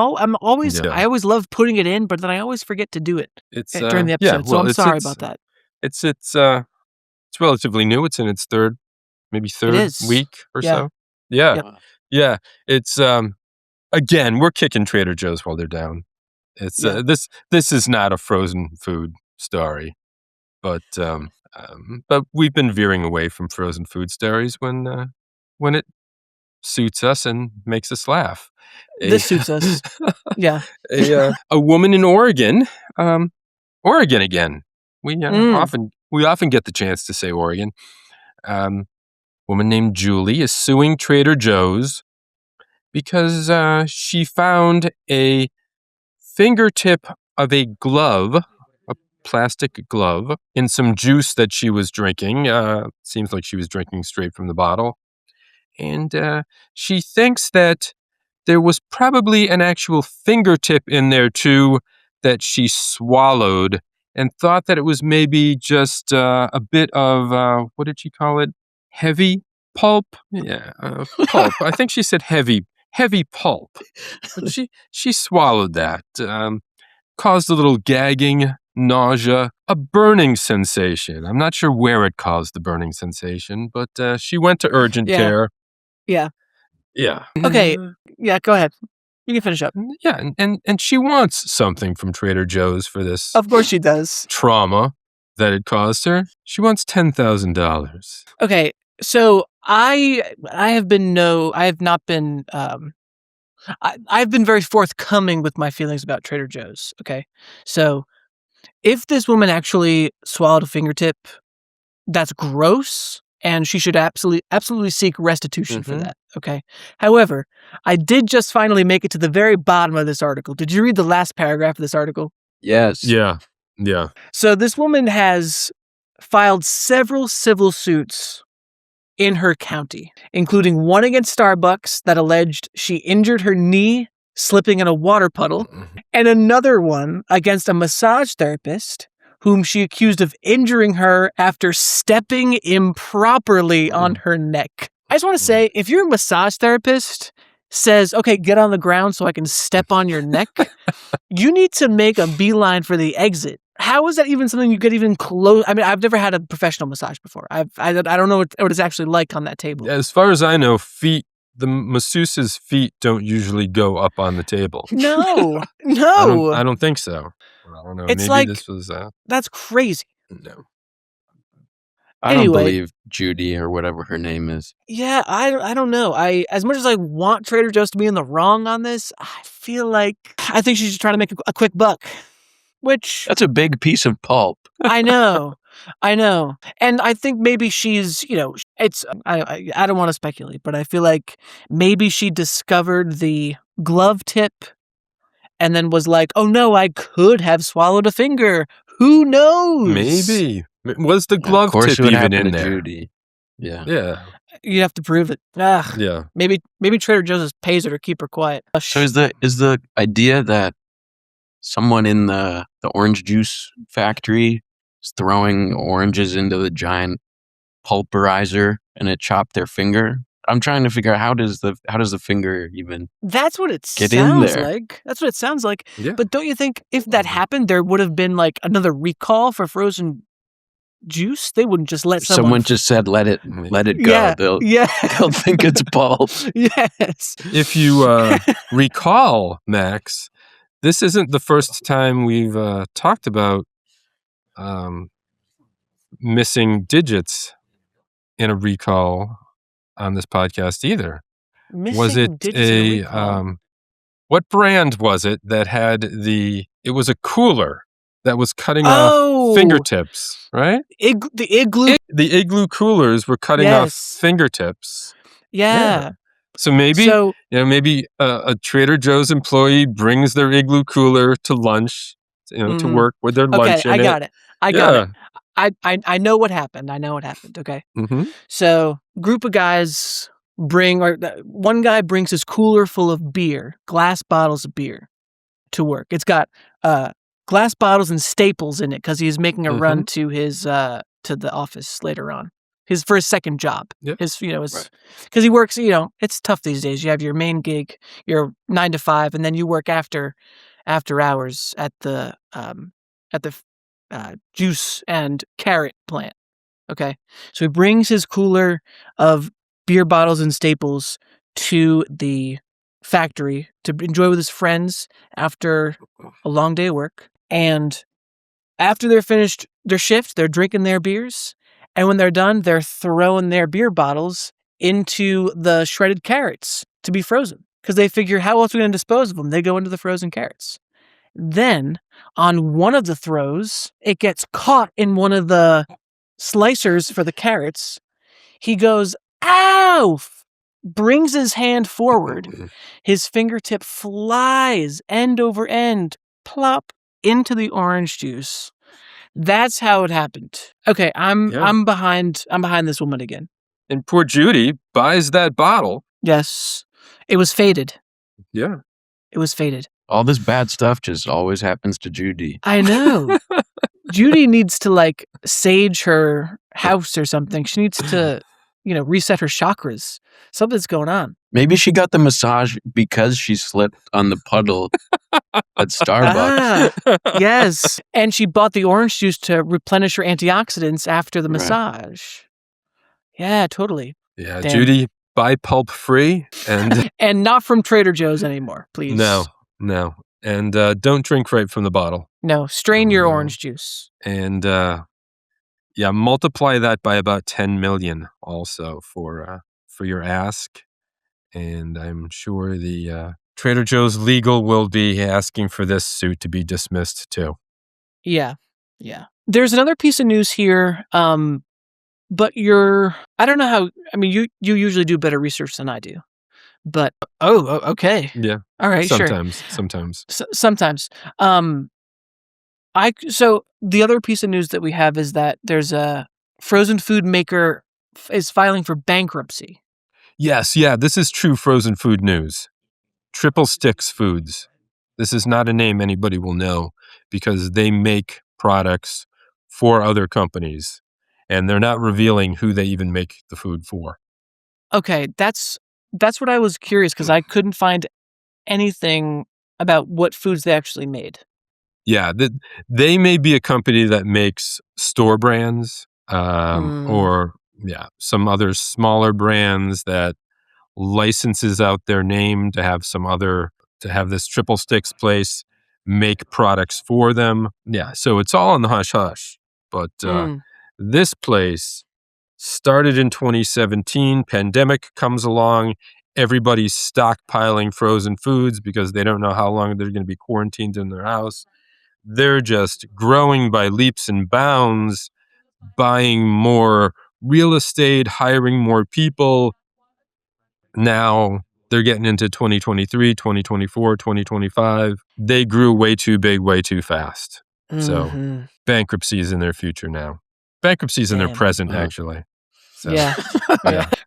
[SPEAKER 1] always love putting it in, but then I always forget to do it during the episode. So I'm sorry about that.
[SPEAKER 2] It's relatively new. It's in its third week or so. Yeah. Yeah. It's again, we're kicking Trader Joe's while they're down. It's this is not a frozen food story, but we've been veering away from frozen food stories when it suits us and makes us laugh.
[SPEAKER 1] This suits us. Yeah.
[SPEAKER 2] A woman in Oregon again. We often get the chance to say Oregon. Woman named Julie is suing Trader Joe's because she found a fingertip of a glove, a plastic glove, in some juice that she was drinking. Seems like she was drinking straight from the bottle. And she thinks that there was probably an actual fingertip in there too that she swallowed and thought that it was maybe just a bit of, what did she call it? Heavy pulp? Yeah, pulp. I think she said heavy pulp. But she swallowed that. Caused a little gagging, nausea, a burning sensation. I'm not sure where it caused the burning sensation, but she went to urgent care.
[SPEAKER 1] Yeah.
[SPEAKER 2] Yeah.
[SPEAKER 1] Okay. Yeah, go ahead. You can finish up.
[SPEAKER 2] Yeah, and she wants something from Trader Joe's for this.
[SPEAKER 1] Of course she does.
[SPEAKER 2] Trauma that it caused her. She wants $10,000.
[SPEAKER 1] Okay, so I've been very forthcoming with my feelings about Trader Joe's. Okay, so if this woman actually swallowed a fingertip, that's gross. and she should absolutely seek restitution for that. Okay. However, I did just finally make it to the very bottom of this article. Did you read the last paragraph of this article?
[SPEAKER 3] Yes.
[SPEAKER 2] Yeah.
[SPEAKER 1] So this woman has filed several civil suits in her county, including one against Starbucks that alleged she injured her knee slipping in a water puddle, and another one against a massage therapist whom she accused of injuring her after stepping improperly on her neck. I just want to say, if your massage therapist says, okay, get on the ground so I can step on your neck, you need to make a beeline for the exit. How is that even something you could even close? I mean, I've never had a professional massage before. I don't know what it's actually like on that table.
[SPEAKER 2] As far as I know, the masseuse's feet don't usually go up on the table.
[SPEAKER 1] No.
[SPEAKER 2] I don't think so. I don't know.
[SPEAKER 1] It's
[SPEAKER 2] Maybe
[SPEAKER 1] like,
[SPEAKER 2] this was...
[SPEAKER 1] that's crazy.
[SPEAKER 2] No.
[SPEAKER 3] I don't
[SPEAKER 1] Anyway.
[SPEAKER 3] believe Judy or whatever her name is.
[SPEAKER 1] Yeah, I don't know. As much as I want Trader Joe's to be in the wrong on this, I think she's just trying to make a quick buck. Which
[SPEAKER 3] That's a big piece of pulp.
[SPEAKER 1] I know. And I think maybe she's, I don't want to speculate, but I feel like maybe she discovered the glove tip and then was like, oh no, I could have swallowed a finger. Who knows?
[SPEAKER 2] Maybe. Was the glove
[SPEAKER 3] Of course
[SPEAKER 2] tip
[SPEAKER 3] it would
[SPEAKER 2] even
[SPEAKER 3] happen
[SPEAKER 2] in
[SPEAKER 3] to
[SPEAKER 2] there?
[SPEAKER 3] Judy. Yeah.
[SPEAKER 2] Yeah.
[SPEAKER 1] You have to prove it.
[SPEAKER 2] Yeah.
[SPEAKER 1] Maybe Trader Joe's just pays her to keep her quiet.
[SPEAKER 3] So is the idea that someone in the orange juice factory is throwing oranges into the giant pulverizer and it chopped their finger? I'm trying to figure out how does the finger even
[SPEAKER 1] That's what it
[SPEAKER 3] get in
[SPEAKER 1] sounds
[SPEAKER 3] there?
[SPEAKER 1] like. That's what it sounds like.
[SPEAKER 2] Yeah.
[SPEAKER 1] But don't you think if that happened, there would have been like another recall for frozen juice? They wouldn't just let
[SPEAKER 3] Someone just said let it go.
[SPEAKER 1] Yeah,
[SPEAKER 3] They'll think it's pulp.
[SPEAKER 1] Yes.
[SPEAKER 2] If you recall, Max, this isn't the first time we've talked about missing digits in a recall on this podcast either. Was
[SPEAKER 1] Missing
[SPEAKER 2] it
[SPEAKER 1] digits in a recall.
[SPEAKER 2] what brand was it that had it was a cooler that was cutting
[SPEAKER 1] Oh!
[SPEAKER 2] off fingertips, right?
[SPEAKER 1] The igloo.
[SPEAKER 2] The Igloo coolers were cutting off
[SPEAKER 1] Yes.
[SPEAKER 2] fingertips.
[SPEAKER 1] Yeah.
[SPEAKER 2] So maybe
[SPEAKER 1] So
[SPEAKER 2] maybe a Trader Joe's employee brings their Igloo cooler to lunch, to work with their lunch in
[SPEAKER 1] I
[SPEAKER 2] it.
[SPEAKER 1] got it. I got it. I know what happened. Okay.
[SPEAKER 2] Mm-hmm.
[SPEAKER 1] So group of guys one guy brings his cooler full of beer, glass bottles of beer, to work. It's got glass bottles and staples in it because he's making a run to his to the office later on. For his second job.
[SPEAKER 2] Yep.
[SPEAKER 1] Because he works. It's tough these days. You have your main gig, your 9 to 5, and then you work after hours at the juice and carrot plant. Okay, so he brings his cooler of beer bottles and staples to the factory to enjoy with his friends after a long day of work. And after they're finished their shift, they're drinking their beers. And when they're done, they're throwing their beer bottles into the shredded carrots to be frozen. Because they figure, how else are we going to dispose of them? They go into the frozen carrots. Then, on one of the throws, it gets caught in one of the slicers for the carrots. He goes, ow! Brings his hand forward. His fingertip flies end over end, plop, into the orange juice. That's how it happened. Okay, I'm behind this woman again.
[SPEAKER 2] And poor Judy buys that bottle.
[SPEAKER 1] Yes. It was fated.
[SPEAKER 2] Yeah.
[SPEAKER 1] It was fated.
[SPEAKER 3] All this bad stuff just always happens to Judy.
[SPEAKER 1] I know. Judy needs to sage her house or something. She needs to, reset her chakras. Something's going on.
[SPEAKER 3] Maybe she got the massage because she slipped on the puddle at Starbucks.
[SPEAKER 1] Yes. And she bought the orange juice to replenish her antioxidants after the
[SPEAKER 3] Right.
[SPEAKER 1] massage. Yeah, totally.
[SPEAKER 2] Yeah,
[SPEAKER 1] Damn.
[SPEAKER 2] Judy, buy pulp free and
[SPEAKER 1] And not from Trader Joe's anymore, please.
[SPEAKER 2] no. And don't drink right from the bottle.
[SPEAKER 1] No, strain your
[SPEAKER 2] No.
[SPEAKER 1] orange juice.
[SPEAKER 2] And multiply that by about 10 million also for your ask. And I'm sure the Trader Joe's legal will be asking for this suit to be dismissed too.
[SPEAKER 1] Yeah. There's another piece of news here. But I don't know how, I mean, you usually do better research than I do. But, okay.
[SPEAKER 2] Yeah.
[SPEAKER 1] All right,
[SPEAKER 2] Sometimes.
[SPEAKER 1] Sometimes. So the other piece of news that we have is that there's a frozen food maker is filing for bankruptcy.
[SPEAKER 2] Yes, yeah, this is true frozen food news. Triple Sticks Foods. This is not a name anybody will know because they make products for other companies, and they're not revealing who they even make the food for.
[SPEAKER 1] Okay, that's what I was curious because I couldn't find anything about what foods they actually made.
[SPEAKER 2] Yeah, they may be a company that makes store brands or some other smaller brands that licenses out their name to have this Triple Sticks place make products for them. Yeah, so it's all on the hush hush. But this place started in 2017. Pandemic comes along. Everybody's stockpiling frozen foods because they don't know how long they're going to be quarantined in their house. They're just growing by leaps and bounds, buying more real estate, hiring more people. Now they're getting into 2023, 2024, 2025. They grew way too big, way too fast. So bankruptcy is in their future now. Bankruptcy is in their present, actually. So,
[SPEAKER 1] yeah.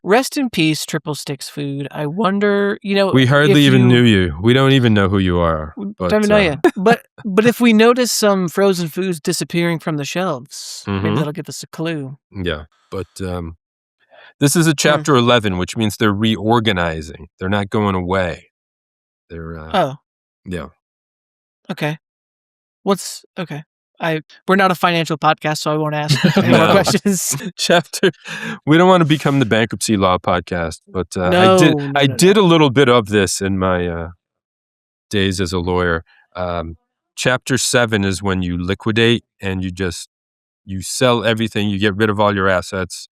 [SPEAKER 1] Rest in peace, Triple Sticks Food. I wonder,
[SPEAKER 2] we hardly even knew you. We don't even know who you are. But,
[SPEAKER 1] don't even know you. But if we notice some frozen foods disappearing from the shelves, maybe that'll give us a clue.
[SPEAKER 2] Yeah, but this is a chapter 11, which means they're reorganizing. They're not going away. They're yeah.
[SPEAKER 1] Okay. Okay. We're not a financial podcast, so I won't ask any more questions.
[SPEAKER 2] We don't want to become the bankruptcy law podcast, but I did a little bit of this in my days as a lawyer. Chapter 7 is when you liquidate and you sell everything, you get rid of all your assets,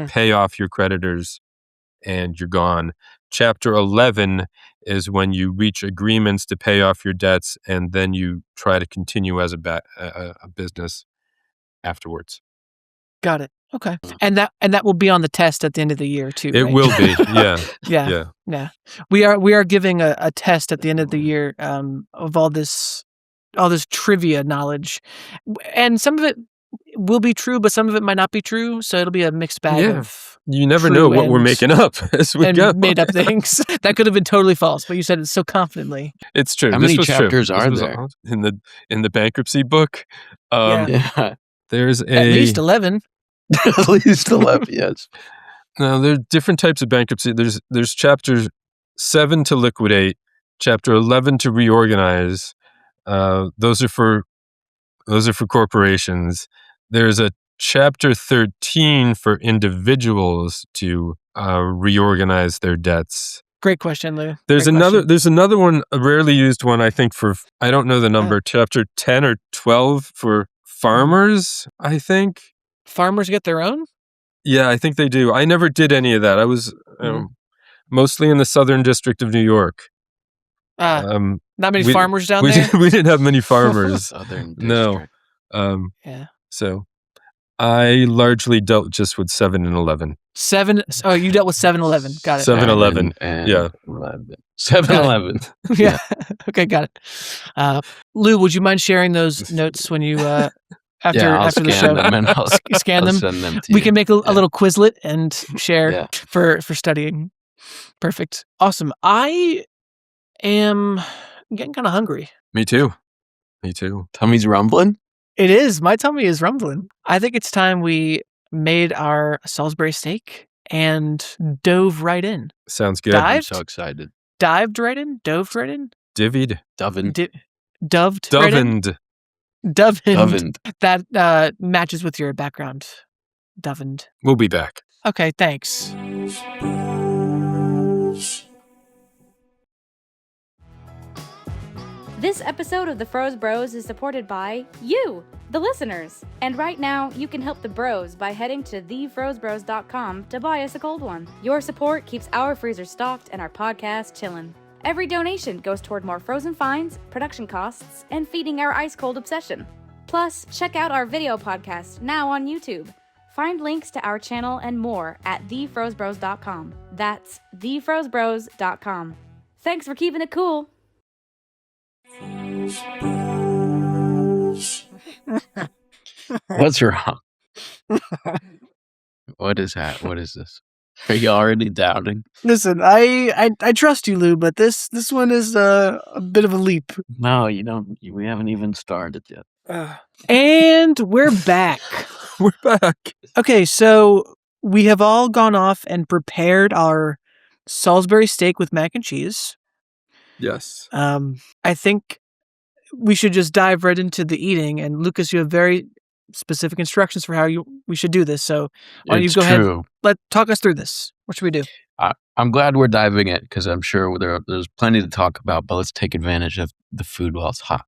[SPEAKER 2] pay off your creditors, and you're gone. Chapter 11 is when you reach agreements to pay off your debts, and then you try to continue as a business afterwards.
[SPEAKER 1] Got it. Okay. And that will be on the test at the end of the year too.
[SPEAKER 2] It
[SPEAKER 1] right?
[SPEAKER 2] will be.
[SPEAKER 1] Yeah. We are giving a test at the end of the year of all this trivia knowledge, and some of it will be true, but some of it might not be true. So it'll be a mixed bag of.
[SPEAKER 2] You never know what we're making up as we go.
[SPEAKER 1] Made up things that could have been totally false, but you said it so confidently.
[SPEAKER 2] It's true.
[SPEAKER 3] How many chapters are there
[SPEAKER 2] in the bankruptcy book? There's
[SPEAKER 1] at least 11.
[SPEAKER 3] At least 11, yes.
[SPEAKER 2] No, there are different types of bankruptcy. There's chapter 7 to liquidate, chapter 11 to reorganize. Those are for corporations. There's a chapter 13 for individuals to reorganize their debts.
[SPEAKER 1] Great question, Lou.
[SPEAKER 2] There's another one, a rarely used one, I think, for, I don't know the number, chapter 10 or 12 for farmers, I think.
[SPEAKER 1] Farmers get their own?
[SPEAKER 2] Yeah, I think they do. I never did any of that. I was mostly in the Southern District of New York.
[SPEAKER 1] Not many farmers down there?
[SPEAKER 2] We didn't have many farmers.
[SPEAKER 3] Southern District.
[SPEAKER 2] No. So I largely dealt just with 7 and 11.
[SPEAKER 1] 7? Oh, you dealt with 7-11. Got it.
[SPEAKER 2] 7-11. Yeah.
[SPEAKER 3] 7-11.
[SPEAKER 1] Yeah. Okay, got it. Lou, would you mind sharing those notes when you after the show?
[SPEAKER 3] Them and I'll
[SPEAKER 1] scan them.
[SPEAKER 3] Send them to
[SPEAKER 1] we
[SPEAKER 3] you.
[SPEAKER 1] can make a little Quizlet and share for studying. Perfect. Awesome. I am getting kind of hungry.
[SPEAKER 2] Me too.
[SPEAKER 3] Tummy's rumbling?
[SPEAKER 1] It is. My tummy is rumbling. I think it's time we made our Salisbury steak and dove right in.
[SPEAKER 2] Sounds good.
[SPEAKER 1] Dived?
[SPEAKER 3] I'm so excited.
[SPEAKER 1] Dived right in? Doved right in?
[SPEAKER 2] Divvied.
[SPEAKER 3] Dovened.
[SPEAKER 1] Doved right in? Dovened. That matches with your background. Dovened.
[SPEAKER 2] We'll be back.
[SPEAKER 1] Okay, thanks.
[SPEAKER 5] This episode of the Froze Bros is supported by you, the listeners. And right now, you can help the bros by heading to thefrozebros.com to buy us a cold one. Your support keeps our freezer stocked and our podcast chillin'. Every donation goes toward more frozen finds, production costs, and feeding our ice cold obsession. Plus, check out our video podcast now on YouTube. Find links to our channel and more at thefrozebros.com. That's thefrozebros.com. Thanks for keeping it cool.
[SPEAKER 3] What's wrong? What is that? What is this? Are you already doubting?
[SPEAKER 1] Listen, I trust you, Lou, but this one is a bit of a leap.
[SPEAKER 3] No, you don't. We haven't even started yet.
[SPEAKER 1] And we're back.
[SPEAKER 2] We're back.
[SPEAKER 1] Okay, so we have all gone off and prepared our Salisbury steak with mac and cheese.
[SPEAKER 2] Yes.
[SPEAKER 1] I think we should just dive right into the eating. And Lukas, you have very specific instructions for how we should do this. So why don't you go ahead? Talk us through this. What should we do?
[SPEAKER 3] I'm glad we're diving in because I'm sure there's plenty to talk about. But let's take advantage of the food while it's hot.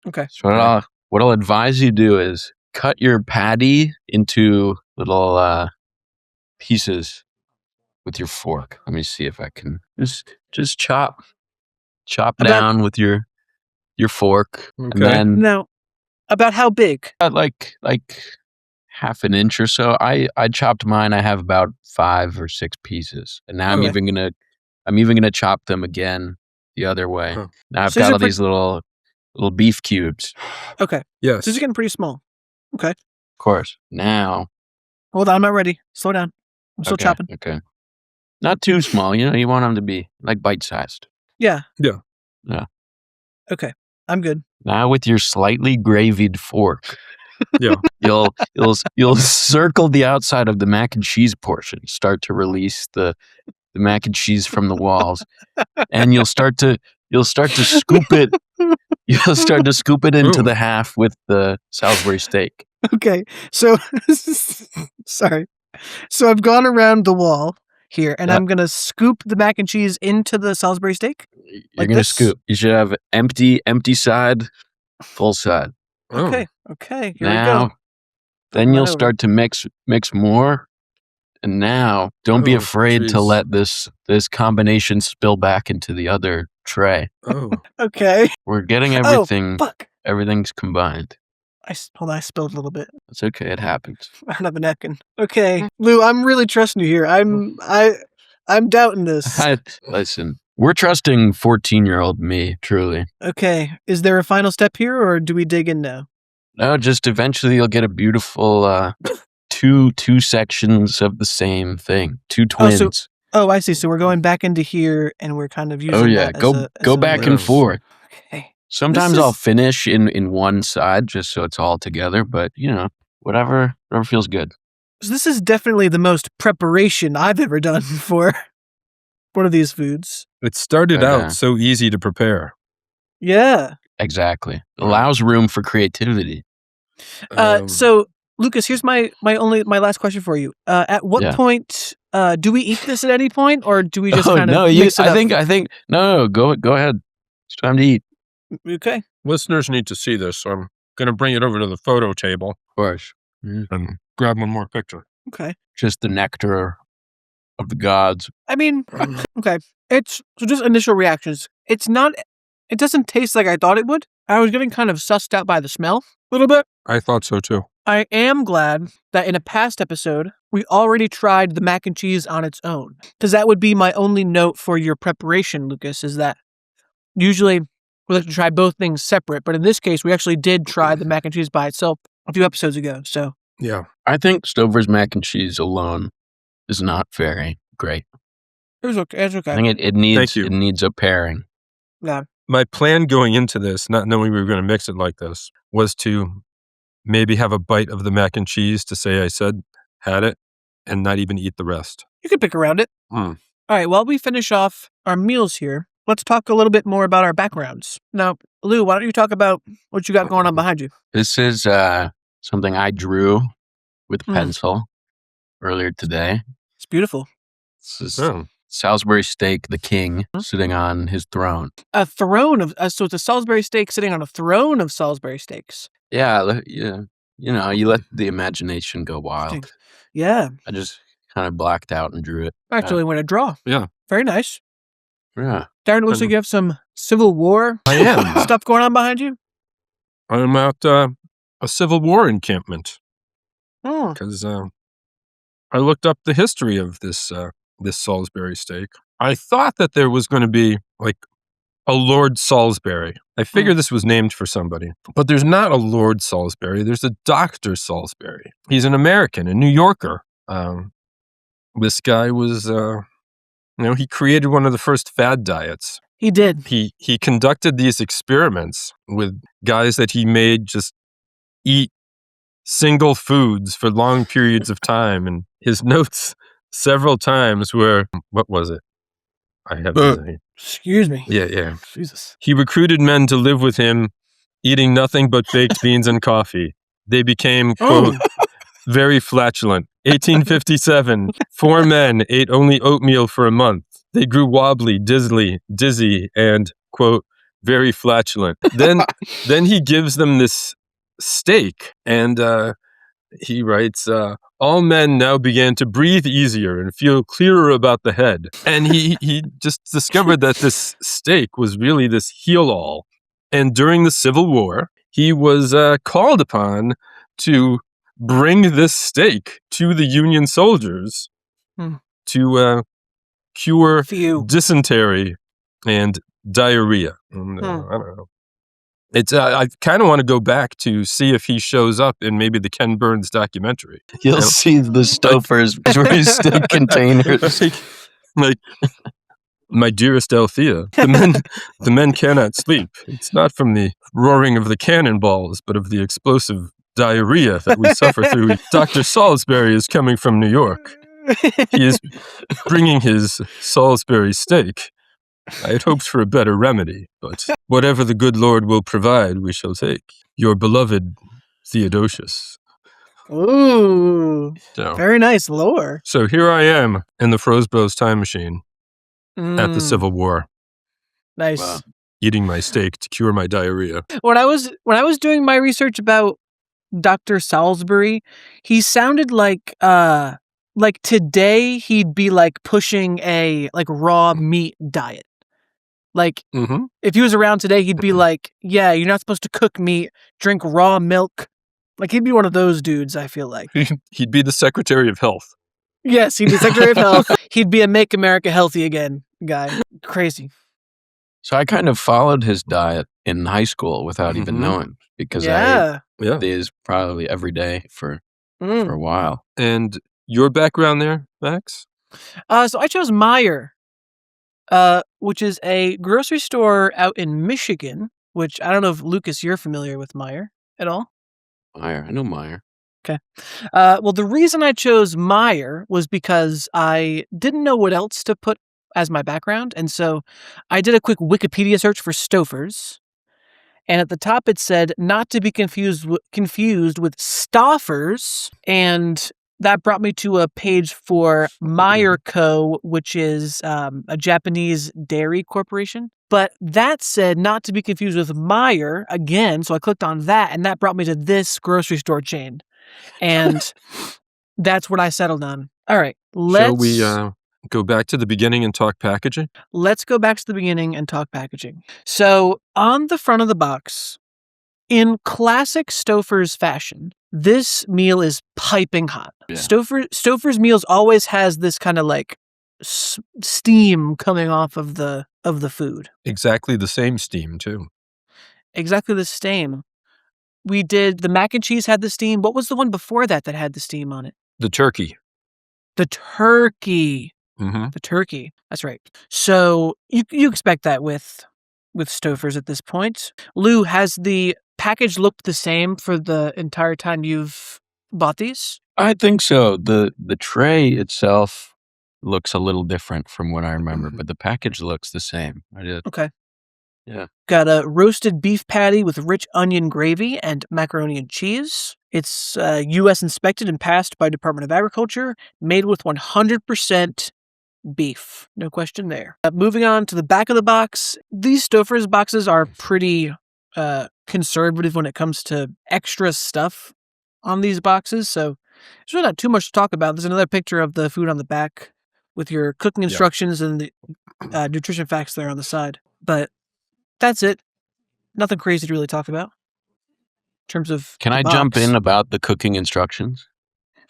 [SPEAKER 1] Okay.
[SPEAKER 3] So what I'll advise you do is cut your patty into little pieces with your fork. Let me see if I can just chop down with your fork,
[SPEAKER 2] Okay.
[SPEAKER 3] and then
[SPEAKER 1] Now, about how big?
[SPEAKER 3] like half an inch or so. I chopped mine. I have about 5 or 6 pieces, and now
[SPEAKER 1] Okay.
[SPEAKER 3] I'm even gonna chop them again the other way.
[SPEAKER 2] Huh.
[SPEAKER 3] Now I've
[SPEAKER 1] So
[SPEAKER 3] got
[SPEAKER 1] is
[SPEAKER 3] all
[SPEAKER 1] it
[SPEAKER 3] these little beef cubes.
[SPEAKER 1] Okay.
[SPEAKER 2] Yes.
[SPEAKER 1] So this is getting pretty small. Okay.
[SPEAKER 3] Of course. Now,
[SPEAKER 1] Hold on, I'm not ready. Slow down. I'm still
[SPEAKER 3] okay,
[SPEAKER 1] chopping.
[SPEAKER 3] Okay. Not too small. You want them to be like bite-sized.
[SPEAKER 1] Yeah.
[SPEAKER 2] Yeah.
[SPEAKER 3] Yeah.
[SPEAKER 1] Okay. I'm good.
[SPEAKER 3] Now with your slightly gravied fork,
[SPEAKER 2] Yeah.
[SPEAKER 3] you'll circle the outside of the mac and cheese portion. Start to release the mac and cheese from the walls, and you'll start to scoop it. You'll start to scoop it into
[SPEAKER 2] Ooh.
[SPEAKER 3] the half with the Salisbury steak.
[SPEAKER 1] Okay. So, sorry. So I've gone around the wall here, and
[SPEAKER 3] Yeah.
[SPEAKER 1] I'm going to scoop the mac and cheese into the Salisbury steak.
[SPEAKER 3] You're
[SPEAKER 1] Like
[SPEAKER 3] gonna
[SPEAKER 1] this?
[SPEAKER 3] scoop. You should have empty side, full side.
[SPEAKER 2] Oh.
[SPEAKER 1] Okay. Okay. Here we
[SPEAKER 3] Now,
[SPEAKER 1] go.
[SPEAKER 3] then
[SPEAKER 1] Right
[SPEAKER 3] you'll
[SPEAKER 1] over.
[SPEAKER 3] start to mix more. And now, don't be
[SPEAKER 2] Oh,
[SPEAKER 3] afraid to
[SPEAKER 2] jeez.
[SPEAKER 3] let this combination spill back into the other tray.
[SPEAKER 2] Oh.
[SPEAKER 1] Okay.
[SPEAKER 3] We're getting
[SPEAKER 1] Oh,
[SPEAKER 3] everything.
[SPEAKER 1] fuck.
[SPEAKER 3] Everything's combined.
[SPEAKER 1] Hold on. I spilled a little bit.
[SPEAKER 3] It's okay. It happens.
[SPEAKER 1] I don't have a napkin. Okay. Lou, I'm really trusting you here. I'm doubting this.
[SPEAKER 3] Listen, we're trusting 14-year-old me, truly.
[SPEAKER 1] Okay. Is there a final step here, or do we dig in now?
[SPEAKER 3] No, just eventually you'll get a beautiful two sections of the same thing. Two twins.
[SPEAKER 1] Oh, I see. So we're going back into here, and we're kind of using that
[SPEAKER 3] Go
[SPEAKER 1] as a
[SPEAKER 3] back
[SPEAKER 1] way-
[SPEAKER 3] and forth.
[SPEAKER 1] Okay.
[SPEAKER 3] Sometimes
[SPEAKER 1] This is-
[SPEAKER 3] I'll finish in one side just so it's all together, but whatever feels good.
[SPEAKER 1] So this is definitely the most preparation I've ever done for one of these foods.
[SPEAKER 2] It started
[SPEAKER 3] Yeah.
[SPEAKER 2] out so easy to prepare.
[SPEAKER 1] Yeah.
[SPEAKER 3] Exactly. Allows room for creativity.
[SPEAKER 1] So Lukas, here's my last question for you. At what
[SPEAKER 3] Yeah.
[SPEAKER 1] point do we eat this at any point, or do we just kind of
[SPEAKER 3] no,
[SPEAKER 1] mix it up?
[SPEAKER 3] I think no, go ahead. It's time to eat.
[SPEAKER 1] Okay.
[SPEAKER 2] Listeners need to see this, so I'm going to bring it over to the photo table
[SPEAKER 3] Of course.
[SPEAKER 2] and grab one more picture.
[SPEAKER 1] Okay.
[SPEAKER 3] Just the nectar of the gods.
[SPEAKER 1] I mean, okay. It's so just initial reactions. It doesn't taste like I thought it would. I was getting kind of sussed out by the smell a little bit.
[SPEAKER 2] I thought so too.
[SPEAKER 1] I am glad that in a past episode, we already tried the mac and cheese on its own. Because that would be my only note for your preparation, Lukas, is that usually we like to try both things separate. But in this case, we actually did try the mac and cheese by itself a few episodes ago. So,
[SPEAKER 2] Yeah.
[SPEAKER 3] I think Stouffer's mac and cheese alone is not very great.
[SPEAKER 1] it was okay. It's
[SPEAKER 3] I
[SPEAKER 1] okay.
[SPEAKER 3] think it needs
[SPEAKER 2] Thank you.
[SPEAKER 3] it needs a pairing.
[SPEAKER 1] Yeah.
[SPEAKER 2] My plan going into this, not knowing we were going to mix it like this, was to maybe have a bite of the mac and cheese to say I had it, and not even eat the rest.
[SPEAKER 1] You can pick around it.
[SPEAKER 2] Mm.
[SPEAKER 1] All right. While we finish off our meals here, let's talk a little bit more about our backgrounds. Now, Lou, why don't you talk about what you got going on behind you?
[SPEAKER 3] This is something I drew with
[SPEAKER 1] Hmm.
[SPEAKER 3] pencil earlier today.
[SPEAKER 1] It's beautiful.
[SPEAKER 3] This is
[SPEAKER 2] Oh.
[SPEAKER 3] Salisbury steak, the king,
[SPEAKER 1] Hmm?
[SPEAKER 3] sitting on his throne.
[SPEAKER 1] A throne of so it's a Salisbury steak sitting on a throne of Salisbury steaks.
[SPEAKER 3] Yeah, you let the imagination go wild.
[SPEAKER 1] Yeah.
[SPEAKER 3] I just kind of blacked out and drew it.
[SPEAKER 1] Actually went a draw.
[SPEAKER 2] Yeah.
[SPEAKER 1] Very nice.
[SPEAKER 3] Yeah.
[SPEAKER 1] Darren, it looks like you have some Civil War
[SPEAKER 2] I am.
[SPEAKER 1] stuff going on behind you.
[SPEAKER 2] I'm at a Civil War encampment
[SPEAKER 1] Oh.
[SPEAKER 2] because I looked up the history of this Salisbury steak. I thought that there was going to be like a Lord Salisbury. I figured this was named for somebody, but there's not a Lord Salisbury. There's a Dr. Salisbury. He's an American, a New Yorker. This guy was, he created one of the first fad diets.
[SPEAKER 1] He did.
[SPEAKER 2] He conducted these experiments with guys that he made just eat single foods for long periods of time. And his notes several times were, what was it? I have
[SPEAKER 1] Excuse me.
[SPEAKER 2] Yeah.
[SPEAKER 1] Jesus.
[SPEAKER 2] He recruited men to live with him, eating nothing but baked beans and coffee. They became, quote, very flatulent. 1857, 4 men ate only oatmeal for a month. They grew wobbly, dizzy, and, quote, very flatulent. Then he gives them this steak, and he writes, all men now began to breathe easier and feel clearer about the head. And he just discovered that this steak was really this heal-all. And during the Civil War, he was called upon to bring this steak to the Union soldiers to cure dysentery and diarrhea. And, I don't know. It's I kind of want to go back to see if he shows up in maybe the Ken Burns documentary.
[SPEAKER 3] You'll see the Stouffers between steak containers.
[SPEAKER 2] Like, my dearest Althea, the men cannot sleep. It's not from the roaring of the cannonballs, but of the explosive diarrhea that we suffer through. Dr. Salisbury is coming from New York. He is bringing his Salisbury steak. I had hoped for a better remedy, but whatever the good Lord will provide, we shall take. Your beloved Theodosius.
[SPEAKER 1] Ooh,
[SPEAKER 2] So,
[SPEAKER 1] very nice lore.
[SPEAKER 2] So here I am in the Frosbros time machine at the Civil War.
[SPEAKER 1] Nice.
[SPEAKER 2] Eating my steak to cure my diarrhea.
[SPEAKER 1] When I was doing my research about Dr. Salisbury, he sounded like today he'd be like pushing a like raw meat diet. Like if he was around today, he'd be like, yeah, you're not supposed to cook meat, drink raw milk. Like he'd be one of those dudes, I feel like.
[SPEAKER 2] He'd be the Secretary of Health.
[SPEAKER 1] Yes, he'd be Secretary of Health. He'd be a Make America Healthy Again guy. Crazy.
[SPEAKER 3] So I kind of followed his diet in high school without even knowing, because I ate these probably every day for a while.
[SPEAKER 2] And your background there, Max?
[SPEAKER 1] So I chose Meijer, which is a grocery store out in Michigan, which I don't know if, Lukas, you're familiar with Meijer at all?
[SPEAKER 3] Meijer. I know Meijer.
[SPEAKER 1] Okay. Well, the reason I chose Meijer was because I didn't know what else to put as my background, and so I did a quick Wikipedia search for Stouffers, and at the top it said not to be confused with Stoffers, and that brought me to a page for Meijer Co., which is a Japanese dairy corporation. But that said not to be confused with Meijer again, so I clicked on that, and that brought me to this grocery store chain. And that's what I settled on. All right,
[SPEAKER 2] Shall we go back to the beginning and talk packaging?
[SPEAKER 1] Let's go back to the beginning and talk packaging. So on the front of the box, in classic Stouffer's fashion, this meal is piping hot. Yeah. Stouffer's meals always has this kind of like steam coming off of the food.
[SPEAKER 2] Exactly the same steam too.
[SPEAKER 1] Exactly the same. We did the mac and cheese had the steam. What was the one before that had the steam on it?
[SPEAKER 2] The turkey.
[SPEAKER 1] The turkey. The turkey. That's right. So you expect that with Stouffer's at this point. Lou, has the package looked the same for the entire time you've bought these?
[SPEAKER 3] I think so. The tray itself looks a little different from what I remember, but the package looks the same. I did.
[SPEAKER 1] Okay.
[SPEAKER 3] Yeah.
[SPEAKER 1] Got a roasted beef patty with rich onion gravy and macaroni and cheese. It's U.S. inspected and passed by Department of Agriculture, made with 100% beef. No question there. Moving on to the back of the box. These Stouffer's boxes are pretty conservative when it comes to extra stuff on these boxes, so there's really not too much to talk about. There's another picture of the food on the back with your cooking instructions and the nutrition facts there on the side. But that's it. Nothing crazy to really talk about in terms of.
[SPEAKER 3] Can I jump in about the cooking instructions?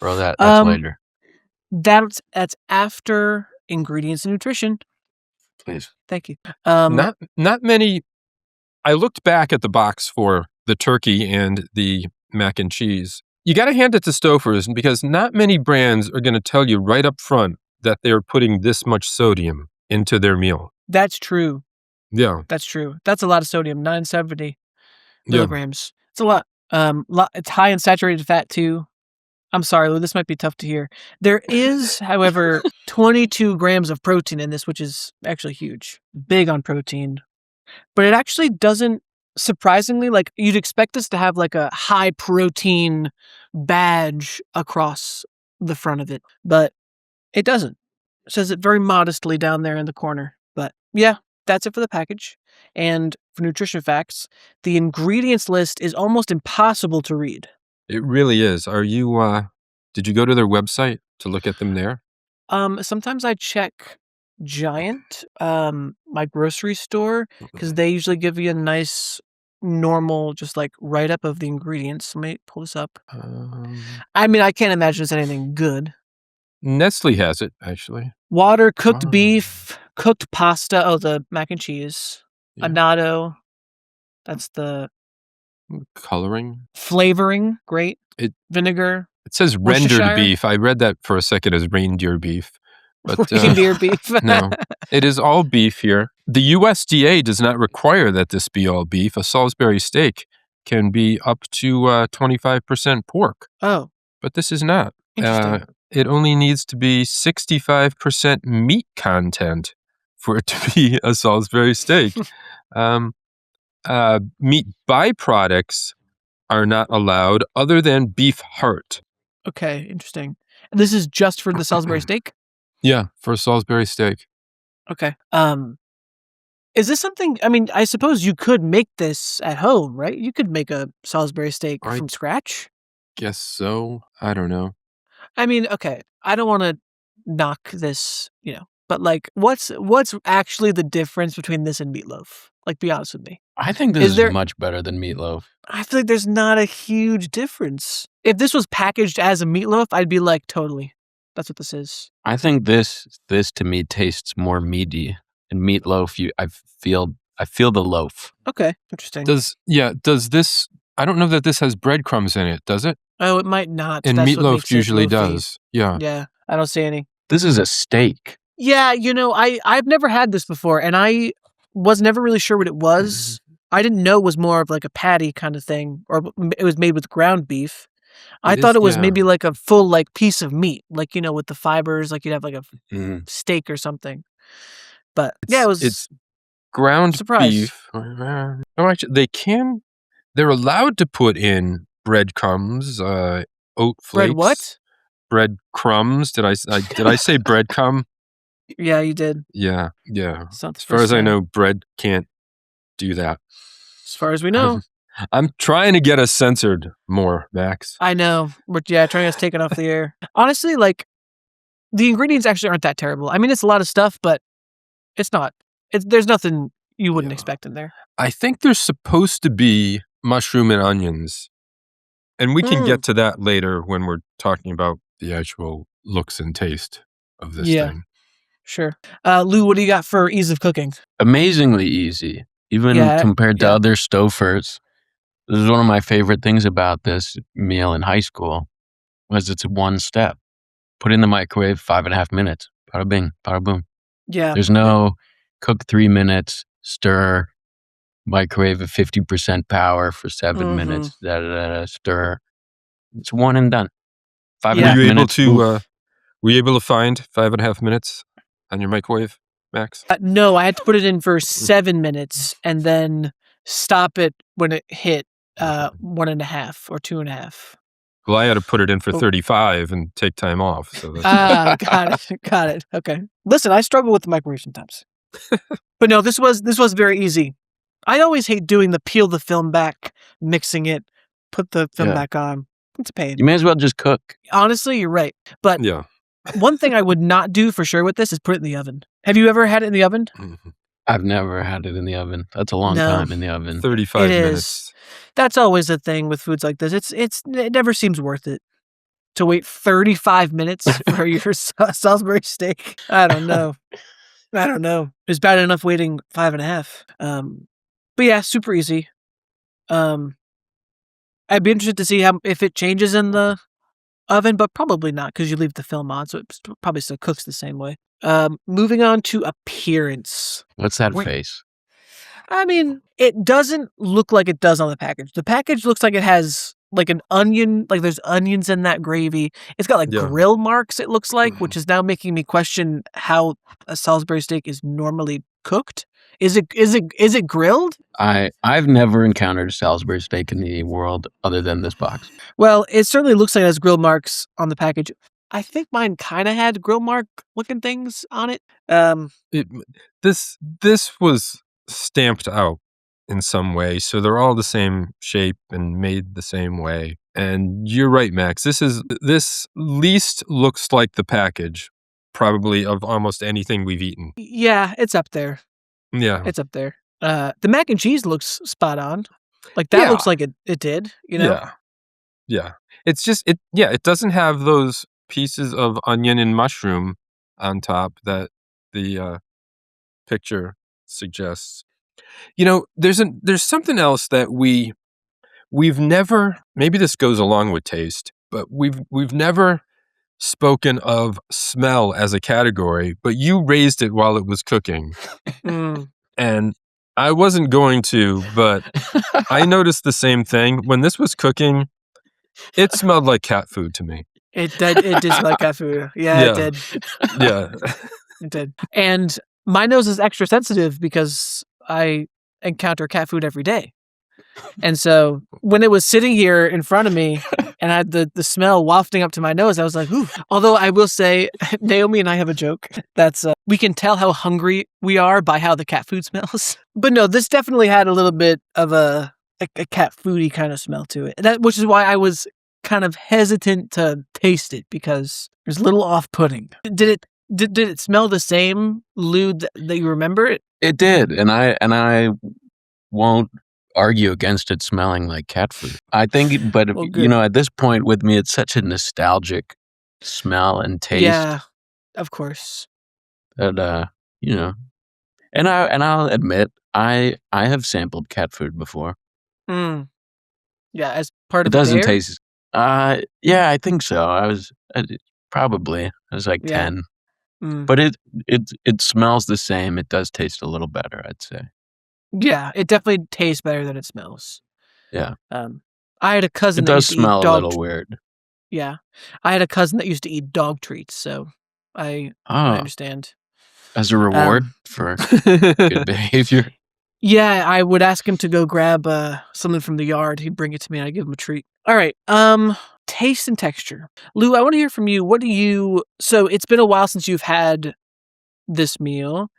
[SPEAKER 3] Or that's later.
[SPEAKER 1] That's after ingredients and nutrition.
[SPEAKER 3] Please.
[SPEAKER 1] Thank you.
[SPEAKER 2] Not many. I looked back at the box for the turkey and the mac and cheese. You got to hand it to Stouffer's because not many brands are going to tell you right up front that they're putting this much sodium into their meal.
[SPEAKER 1] That's true.
[SPEAKER 2] Yeah.
[SPEAKER 1] That's true. That's a lot of sodium, 970
[SPEAKER 2] Yeah.
[SPEAKER 1] milligrams. It's a lot. It's high in saturated fat too. I'm sorry, Lou, this might be tough to hear. There is, however, 22 grams of protein in this, which is actually huge. Big on protein. But it actually doesn't, surprisingly, like you'd expect this to have like a high protein badge across the front of it, but it doesn't. It says it very modestly down there in the corner. But yeah, that's it for the package. And for nutrition facts, the ingredients list is almost impossible to read.
[SPEAKER 2] It really is. Are you, did you go to their website to look at them there?
[SPEAKER 1] Sometimes I check Giant, my grocery store, because they usually give you a nice, normal, just like write up of the ingredients. Let me pull this up. I mean, I can't imagine it's anything good.
[SPEAKER 2] Nestle has it, actually.
[SPEAKER 1] Water, cooked
[SPEAKER 2] Wow.
[SPEAKER 1] beef, cooked pasta. Oh, the mac and cheese.
[SPEAKER 2] Yeah.
[SPEAKER 1] Annatto. That's the
[SPEAKER 2] Coloring.
[SPEAKER 1] flavoring. Great. Vinegar.
[SPEAKER 2] It says rendered
[SPEAKER 1] Worcestershire?
[SPEAKER 2] beef. I read that for a second as reindeer beef. But
[SPEAKER 1] Reindeer beef.
[SPEAKER 2] no, it is all beef here. The USDA does not require that this be all beef. A Salisbury steak can be up to 25% pork,
[SPEAKER 1] Oh,
[SPEAKER 2] but this is not.
[SPEAKER 1] interesting.
[SPEAKER 2] It only needs to be 65% meat content for it to be a Salisbury steak. Meat byproducts are not allowed other than beef heart.
[SPEAKER 1] Okay, interesting. This is just for the Salisbury steak?
[SPEAKER 2] Yeah, for a Salisbury steak.
[SPEAKER 1] Okay. Is this something, I mean, I suppose you could make this at home, right? You could make a Salisbury steak
[SPEAKER 2] I-
[SPEAKER 1] from scratch.
[SPEAKER 2] Guess so. I don't know.
[SPEAKER 1] I mean, okay, I don't want to knock this, but like, what's actually the difference between this and meatloaf? Like, be honest with me.
[SPEAKER 3] I think this
[SPEAKER 1] Is
[SPEAKER 3] is
[SPEAKER 1] there-
[SPEAKER 3] much better than meatloaf.
[SPEAKER 1] I feel like there's not a huge difference. If this was packaged as a meatloaf, I'd be like, totally. That's what this is.
[SPEAKER 3] I think this to me tastes more meaty. And meatloaf, I feel the loaf.
[SPEAKER 1] Okay, interesting.
[SPEAKER 2] Does this, I don't know that this has breadcrumbs in it, does it?
[SPEAKER 1] Oh, it might not.
[SPEAKER 2] And
[SPEAKER 1] That's what
[SPEAKER 2] meatloaf
[SPEAKER 1] makes it
[SPEAKER 2] usually
[SPEAKER 1] loafy.
[SPEAKER 2] does. Yeah.
[SPEAKER 1] Yeah, I don't see any.
[SPEAKER 3] This is a steak.
[SPEAKER 1] Yeah, I've never had this before, and I was never really sure what it was. I didn't know it was more of like a patty kind of thing, or it was made with ground beef. I
[SPEAKER 2] It
[SPEAKER 1] thought
[SPEAKER 2] is-
[SPEAKER 1] it was
[SPEAKER 2] yeah.
[SPEAKER 1] maybe like a full like piece of meat, like with the fibers, like you'd have like a
[SPEAKER 3] Mm.
[SPEAKER 1] steak or something. But yeah, it was.
[SPEAKER 2] It's ground
[SPEAKER 1] Surprise.
[SPEAKER 2] beef. Oh, actually, they're allowed to put in breadcrumbs, oat flakes.
[SPEAKER 1] bread what?
[SPEAKER 2] Breadcrumbs. Did I say breadcrumb?
[SPEAKER 1] Yeah, you did.
[SPEAKER 2] Yeah.
[SPEAKER 1] It's not the
[SPEAKER 2] As far
[SPEAKER 1] first
[SPEAKER 2] as I
[SPEAKER 1] time.
[SPEAKER 2] know, bread can't do that.
[SPEAKER 1] As far as we know.
[SPEAKER 2] I'm trying to get us censored more, Max.
[SPEAKER 1] I know. But yeah, trying to get us taken off the air. Honestly, like, the ingredients actually aren't that terrible. I mean, it's a lot of stuff, but it's not. There's nothing you wouldn't
[SPEAKER 2] Yeah.
[SPEAKER 1] expect in there.
[SPEAKER 2] I think there's supposed to be mushroom and onions. And we can get to that later when we're talking about the actual looks and taste of this
[SPEAKER 1] Yeah.
[SPEAKER 2] thing.
[SPEAKER 1] Sure. Lou, what do you got for ease of cooking?
[SPEAKER 3] Amazingly easy, even
[SPEAKER 1] Yeah,
[SPEAKER 3] compared to
[SPEAKER 1] yeah.
[SPEAKER 3] other Stouffer's. This is one of my favorite things about this meal in high school was it's one step. Put in the microwave, 5.5 minutes. Bada bing, bada boom.
[SPEAKER 1] Yeah.
[SPEAKER 3] There's no cook 3 minutes, stir, microwave at 50% power for 7 minutes, stir. It's one and done. 5.5
[SPEAKER 1] Yeah.
[SPEAKER 2] Were you able
[SPEAKER 3] minutes.
[SPEAKER 2] to
[SPEAKER 3] oof.
[SPEAKER 2] were you able to find 5.5 minutes on your microwave, Max?
[SPEAKER 1] No, I had to put it in for 7 minutes and then stop it when it hit 1.5 or 2.5.
[SPEAKER 2] Well, I had to put it in for
[SPEAKER 1] Oh.
[SPEAKER 2] 35 and take time off. So that's
[SPEAKER 1] Got it. Okay. Listen, I struggle with the microwave sometimes. But no, this was very easy. I always hate doing the peel the film back, mixing it, put the film
[SPEAKER 3] Yeah.
[SPEAKER 1] back on. It's a pain.
[SPEAKER 3] You may as well just cook.
[SPEAKER 1] Honestly, you're right. But
[SPEAKER 2] yeah.
[SPEAKER 1] one thing I would not do for sure with this is put it in the oven. Have you ever had it in the oven?
[SPEAKER 2] Mhm.
[SPEAKER 3] I've never had it in the oven. That's a long
[SPEAKER 1] No.
[SPEAKER 3] time in the oven.
[SPEAKER 2] 35
[SPEAKER 1] It is.
[SPEAKER 2] minutes.
[SPEAKER 1] That's always the thing with foods like this. It never seems worth it. to wait 35 minutes for your Salisbury steak. I don't know. It's bad enough waiting 5.5. But yeah, super easy. I'd be interested to see if it changes in the oven, but probably not because you leave the film on, so it probably still cooks the same way. Moving on to appearance.
[SPEAKER 3] What's that face?
[SPEAKER 1] I mean, it doesn't look like it does on the package. The package looks like it has like an onion, like there's onions in that gravy. It's got like grill marks, it looks like, which is now making me question how a Salisbury steak is normally cooked. Is it grilled?
[SPEAKER 3] I've never encountered a Salisbury steak in the world other than this box.
[SPEAKER 1] Well, it certainly looks like it has grill marks on the package. I think mine kind of had grill mark looking things on it.
[SPEAKER 2] This was stamped out in some way, so they're all the same shape and made the same way. And you're right, Max. This least looks like the package, probably, of almost anything we've eaten.
[SPEAKER 1] Yeah, it's up there.
[SPEAKER 2] Yeah,
[SPEAKER 1] it's up there. The mac and cheese looks spot on. Like that looks like it did. You know.
[SPEAKER 2] Yeah. It's just it doesn't have those pieces of onion and mushroom on top that the picture suggests. You know, there's something else that we've never, maybe this goes along with taste, but we've never spoken of smell as a category, but you raised it while it was cooking. And I wasn't going to, but I noticed the same thing. When this was cooking, it smelled like cat food to me.
[SPEAKER 1] It did smell like cat food. Yeah, it did.
[SPEAKER 2] Yeah.
[SPEAKER 1] It did. And my nose is extra sensitive because I encounter cat food every day. And so when it was sitting here in front of me and I had the smell wafting up to my nose, I was like, ooh. Although I will say, Naomi and I have a joke that's we can tell how hungry we are by how the cat food smells. But no, this definitely had a little bit of a cat foody kind of smell to it. Which is why I was kind of hesitant to taste it because there's a little off-putting. Did it smell the same, Lou, that you remember it?
[SPEAKER 3] It did, and I won't argue against it smelling like cat food. I think, but at this point with me, it's such a nostalgic smell and taste.
[SPEAKER 1] Yeah, of course.
[SPEAKER 3] That and I'll admit I have sampled cat food before.
[SPEAKER 1] Yeah, as part
[SPEAKER 3] it
[SPEAKER 1] of it
[SPEAKER 3] doesn't
[SPEAKER 1] bear?
[SPEAKER 3] taste. Yeah, I think so. I was like 10. But it smells the same. It does taste a little better, I'd say.
[SPEAKER 1] Yeah, it definitely tastes better than it smells.
[SPEAKER 3] Yeah.
[SPEAKER 1] I had a cousin
[SPEAKER 3] It
[SPEAKER 1] that
[SPEAKER 3] does
[SPEAKER 1] used to eat
[SPEAKER 3] smell a
[SPEAKER 1] dog
[SPEAKER 3] little weird.
[SPEAKER 1] Yeah. I had a cousin that used to eat dog treats, so I understand.
[SPEAKER 3] As a reward for good behavior.
[SPEAKER 1] Yeah, I would ask him to go grab something from the yard. He'd bring it to me and I'd give him a treat. All right. Taste and texture. Lou, I want to hear from you. So it's been a while since you've had this meal.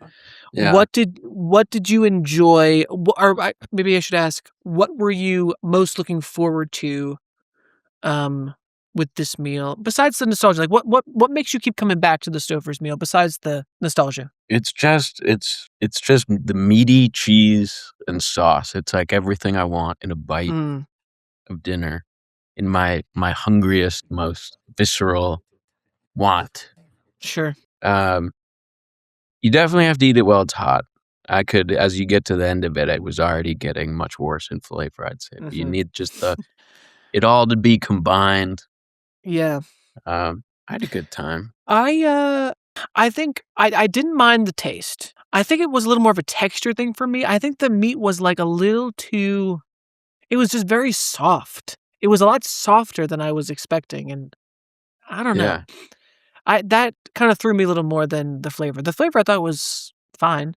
[SPEAKER 3] Yeah.
[SPEAKER 1] What did you enjoy? Or maybe I should ask, what were you most looking forward to with this meal besides the nostalgia? Like what makes you keep coming back to the Stouffer's meal besides the nostalgia?
[SPEAKER 3] It's just the meaty cheese and sauce. It's like everything I want in a bite of dinner, in my hungriest, most visceral want.
[SPEAKER 1] Sure.
[SPEAKER 3] You definitely have to eat it while it's hot. As you get to the end of it, it was already getting much worse in flavor, I'd say. But you need just it all to be combined.
[SPEAKER 1] Yeah.
[SPEAKER 3] I had a good time.
[SPEAKER 1] I think I didn't mind the taste. I think it was a little more of a texture thing for me. I think the meat was like a little too, it was just very soft. It was a lot softer than I was expecting. And I don't know. That kind of threw me a little more than the flavor. The flavor I thought was fine.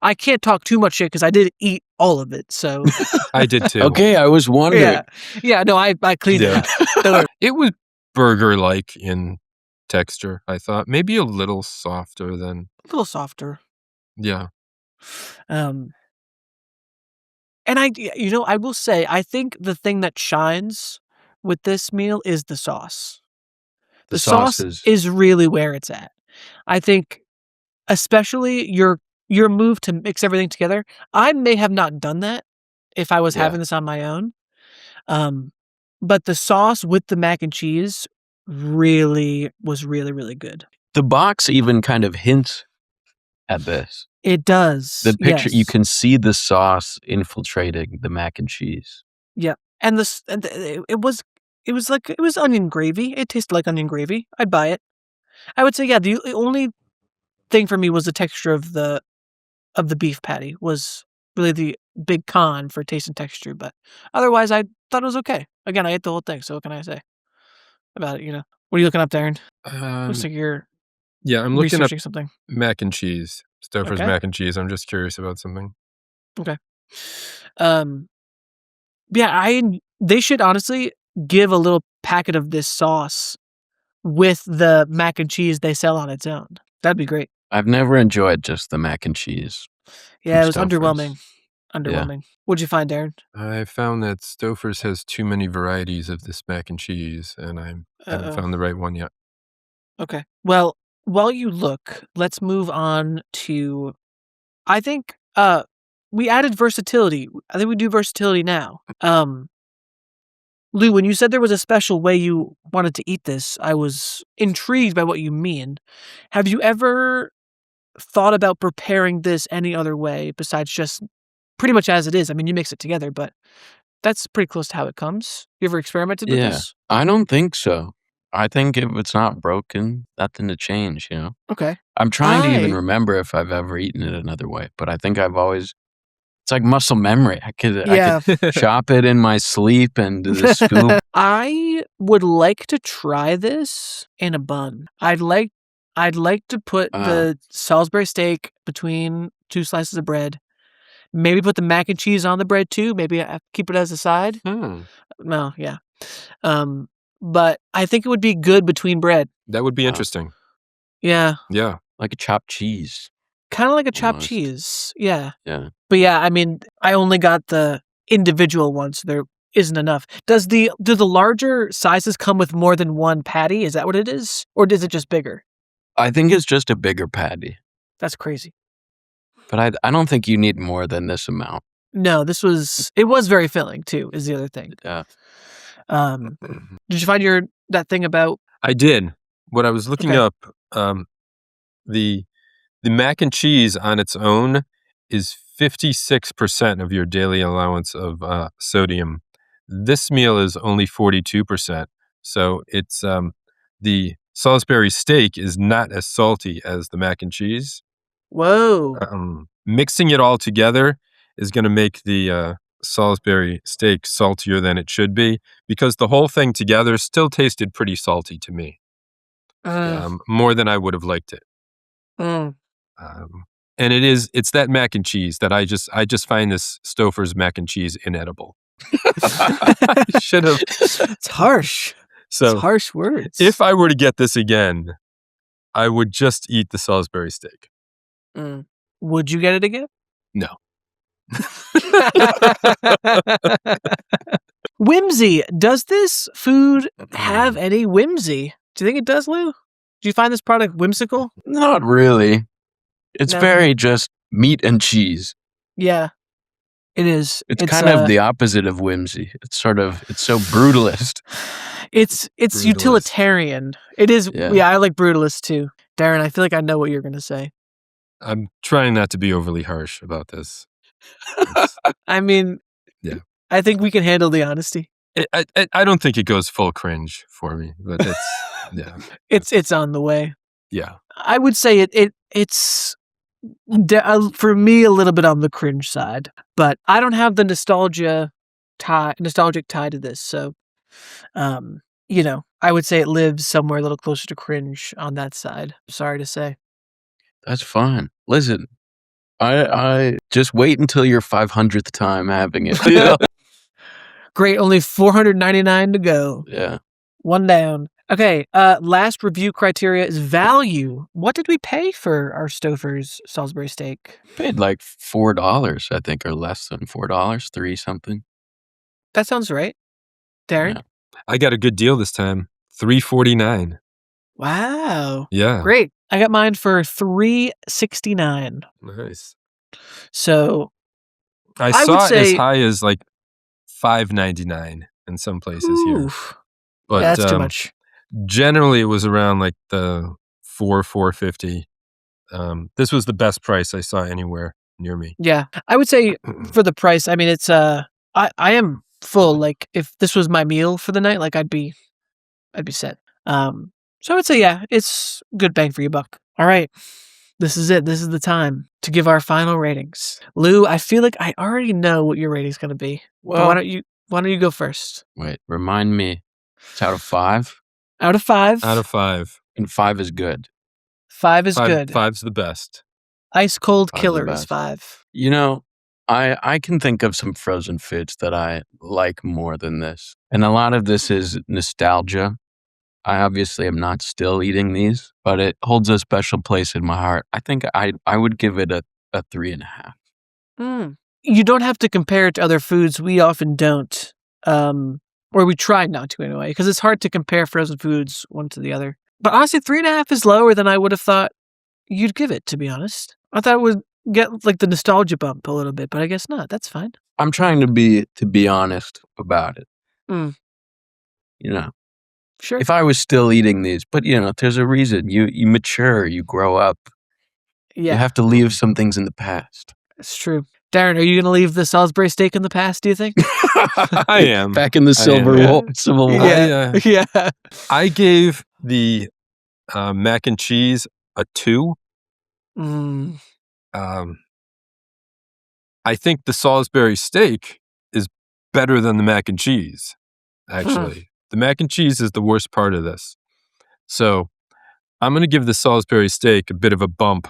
[SPEAKER 1] I can't talk too much shit because I did eat all of it. So
[SPEAKER 2] I did too.
[SPEAKER 3] Okay, I was wondering.
[SPEAKER 1] Yeah. No, I cleaned it up.
[SPEAKER 2] It was burger-like in texture. I thought maybe a little softer than.
[SPEAKER 1] A little softer.
[SPEAKER 2] Yeah.
[SPEAKER 1] And I will say, I think the thing that shines with this meal is the sauce. The sauce is really where it's at. I think, especially your move to mix everything together. I may have not done that if I was having this on my own. But the sauce with the mac and cheese was really, really good.
[SPEAKER 3] The box even kind of hints at this.
[SPEAKER 1] It does.
[SPEAKER 3] The picture, you
[SPEAKER 1] yes.
[SPEAKER 3] can see the sauce infiltrating the mac and cheese.
[SPEAKER 1] Yeah, and it was onion gravy. It tasted like onion gravy. I'd buy it. I would say, yeah. The only thing for me was the texture of the beef patty was really the big con for taste and texture. But otherwise, I thought it was okay. Again, I ate the whole thing, so what can I say about it? You know, what are you looking up, Darren? Looks like you're
[SPEAKER 2] Yeah, I'm looking up
[SPEAKER 1] researching something.
[SPEAKER 2] mac and cheese. Stouffer's
[SPEAKER 1] Okay.
[SPEAKER 2] mac and cheese. I'm just curious about something.
[SPEAKER 1] Okay. Yeah, they should honestly give a little packet of this sauce with the mac and cheese they sell on its own. That'd be great.
[SPEAKER 3] I've never enjoyed just the mac and cheese.
[SPEAKER 1] Yeah, it was
[SPEAKER 3] Stouffer's.
[SPEAKER 1] underwhelming. Underwhelming. What'd you find, Darren?
[SPEAKER 2] I found that Stouffer's has too many varieties of this mac and cheese, and I haven't found the right one yet.
[SPEAKER 1] Okay. Well, while you look, let's move on to, I think, we added versatility. I think we do versatility now. Lou, when you said there was a special way you wanted to eat this, I was intrigued by what you mean. Have you ever thought about preparing this any other way besides just pretty much as it is? I mean, you mix it together, but that's pretty close to how it comes. You ever experimented with this?
[SPEAKER 3] I don't think so. I think if it's not broken, nothing to change, you know?
[SPEAKER 1] Okay.
[SPEAKER 3] I'm trying to even remember if I've ever eaten it another way, but I think I've always, it's like muscle memory. I could chop it in my sleep and do the scoop.
[SPEAKER 1] I would like to try this in a bun. I'd like to put the Salisbury steak between two slices of bread. Maybe put the mac and cheese on the bread too. Maybe I keep it as a side. No, yeah. But I think it would be good between bread.
[SPEAKER 2] That would be interesting.
[SPEAKER 1] Yeah.
[SPEAKER 2] Yeah.
[SPEAKER 3] Like a chopped cheese.
[SPEAKER 1] Kind of like a chopped
[SPEAKER 3] Almost.
[SPEAKER 1] cheese. Yeah.
[SPEAKER 3] Yeah.
[SPEAKER 1] But yeah, I mean, I only got the individual one, so there isn't enough. Do the larger sizes come with more than one patty? Is that what it is? Or is it just bigger?
[SPEAKER 3] I think it's just a bigger patty.
[SPEAKER 1] That's crazy.
[SPEAKER 3] But I don't think you need more than this amount.
[SPEAKER 1] No, it was very filling too, is the other thing.
[SPEAKER 3] Yeah.
[SPEAKER 1] Did you find that thing about?
[SPEAKER 2] I did. What I was looking up, the mac and cheese on its own is 56% of your daily allowance of sodium. This meal is only 42%. So it's the Salisbury steak is not as salty as the mac and cheese.
[SPEAKER 1] Whoa.
[SPEAKER 2] Mixing it all together is going to make the Salisbury steak saltier than it should be, because the whole thing together still tasted pretty salty to me. More than I would have liked it. And it's that mac and cheese that I just find this Stouffer's mac and cheese inedible. Should have.
[SPEAKER 1] It's harsh.
[SPEAKER 2] So
[SPEAKER 1] it's harsh words.
[SPEAKER 2] If I were to get this again, I would just eat the Salisbury steak.
[SPEAKER 1] Would you get it again?
[SPEAKER 2] No.
[SPEAKER 1] Whimsy. Does this food have any whimsy? Do you think it does, Lou? Do you find this product whimsical?
[SPEAKER 3] Not really. It's very just meat and cheese.
[SPEAKER 1] Yeah, it is.
[SPEAKER 3] It's kind of the opposite of whimsy. It's so brutalist.
[SPEAKER 1] It's
[SPEAKER 2] Brutalist.
[SPEAKER 1] Utilitarian. It is.
[SPEAKER 3] Yeah.
[SPEAKER 1] I like brutalist too. Darren, I feel like I know what you're going to say.
[SPEAKER 2] I'm trying not to be overly harsh about this.
[SPEAKER 1] I mean,
[SPEAKER 2] yeah.
[SPEAKER 1] I think we can handle the honesty.
[SPEAKER 2] I don't think it goes full cringe for me, but
[SPEAKER 1] it's on the way.
[SPEAKER 2] Yeah.
[SPEAKER 1] I would say it's for me a little bit on the cringe side, but I don't have the nostalgic tie to this, so I would say it lives somewhere a little closer to cringe on that side. Sorry to say.
[SPEAKER 3] That's fine. Listen, I just wait until your 500th time having it.
[SPEAKER 1] Great, only 499 to go.
[SPEAKER 3] Yeah.
[SPEAKER 1] One down. Okay, last review criteria is value. What did we pay for our Stouffer's Salisbury steak?
[SPEAKER 3] Paid like $4, I think, or less than $4, $3 something.
[SPEAKER 1] That sounds right. Darren?
[SPEAKER 3] Yeah.
[SPEAKER 2] I got a good deal this time. $3.49.
[SPEAKER 1] Wow.
[SPEAKER 2] Yeah.
[SPEAKER 1] Great. I got mine for $3.69.
[SPEAKER 2] Nice.
[SPEAKER 1] So
[SPEAKER 2] I saw it as high as like $5.99 in some places here.
[SPEAKER 1] Oof.
[SPEAKER 2] But
[SPEAKER 1] that's too much.
[SPEAKER 2] Generally, it was around like the $4.50. This was the best price I saw anywhere near me.
[SPEAKER 1] Yeah. I would say for the price, I mean, it's, I am full. Like, if this was my meal for the night, like, I'd be set. So I would say, yeah, it's good bang for your buck. All right. This is it. This is the time to give our final ratings. Lou, I feel like I already know what your rating's going to be. But why don't you go first?
[SPEAKER 3] Wait, remind me. It's out of 5?
[SPEAKER 1] Out of 5.
[SPEAKER 2] Out of 5.
[SPEAKER 3] And 5 is good.
[SPEAKER 1] 5 is good.
[SPEAKER 2] 5's the best.
[SPEAKER 1] Ice cold
[SPEAKER 3] 5's the
[SPEAKER 1] killer is
[SPEAKER 3] best.
[SPEAKER 1] 5.
[SPEAKER 3] You know, I can think of some frozen foods that I like more than this. And a lot of this is nostalgia. I obviously am not still eating these, but it holds a special place in my heart. I think I would give it a 3.5.
[SPEAKER 1] You don't have to compare it to other foods. We often don't. Or we try not to anyway, because it's hard to compare frozen foods one to the other. But honestly, 3.5 is lower than I would have thought you'd give it, to be honest. I thought it would get like the nostalgia bump a little bit, but I guess not. That's fine.
[SPEAKER 3] I'm trying to be honest about it. You know,
[SPEAKER 1] Sure.
[SPEAKER 3] if I was still eating these, but there's a reason. You mature, you grow up.
[SPEAKER 1] Yeah,
[SPEAKER 3] You have to leave some things in the past.
[SPEAKER 1] it's true. Darren, are you going to leave the Salisbury steak in the past, do you think?
[SPEAKER 2] I am.
[SPEAKER 3] Back in the Civil War.
[SPEAKER 1] Yeah.
[SPEAKER 2] I gave the mac and cheese a 2. I think the Salisbury steak is better than the mac and cheese, actually. The mac and cheese is the worst part of this. So I'm going to give the Salisbury steak a bit of a bump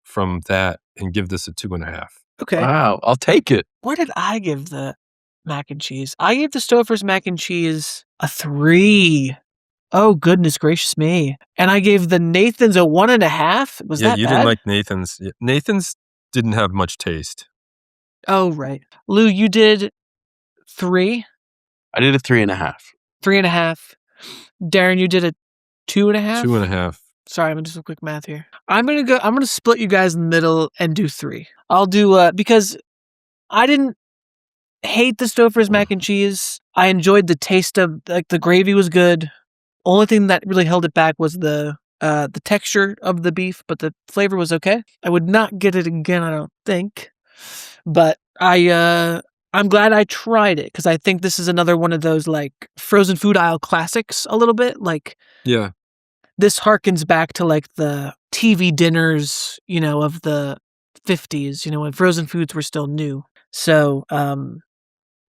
[SPEAKER 2] from that and give this a 2.5.
[SPEAKER 1] Okay.
[SPEAKER 3] Wow, I'll take it.
[SPEAKER 1] What did I give the mac and cheese? I gave the Stouffer's mac and cheese a 3. Oh, goodness gracious me. And I gave the Nathan's a 1.5. Was that
[SPEAKER 2] you
[SPEAKER 1] bad?
[SPEAKER 2] didn't like Nathan's. Nathan's didn't have much taste.
[SPEAKER 1] Oh, right. Lou, you did 3.
[SPEAKER 3] I did a 3.5.
[SPEAKER 1] 3.5. Darren, you did a 2.5.
[SPEAKER 2] 2.5.
[SPEAKER 1] Sorry, I'm gonna do some quick math here. I'm gonna split you guys in the middle and do 3. I'll do because I didn't hate the Stouffer's mac and cheese. I enjoyed the taste of, like, the gravy was good. Only thing that really held it back was the texture of the beef, but the flavor was okay. I would not get it again, I don't think. But I'm glad I tried it, because I think this is another one of those, like, frozen food aisle classics a little bit. Like,
[SPEAKER 2] Yeah.
[SPEAKER 1] this harkens back to, like, the TV dinners, of the 50s, when frozen foods were still new. So,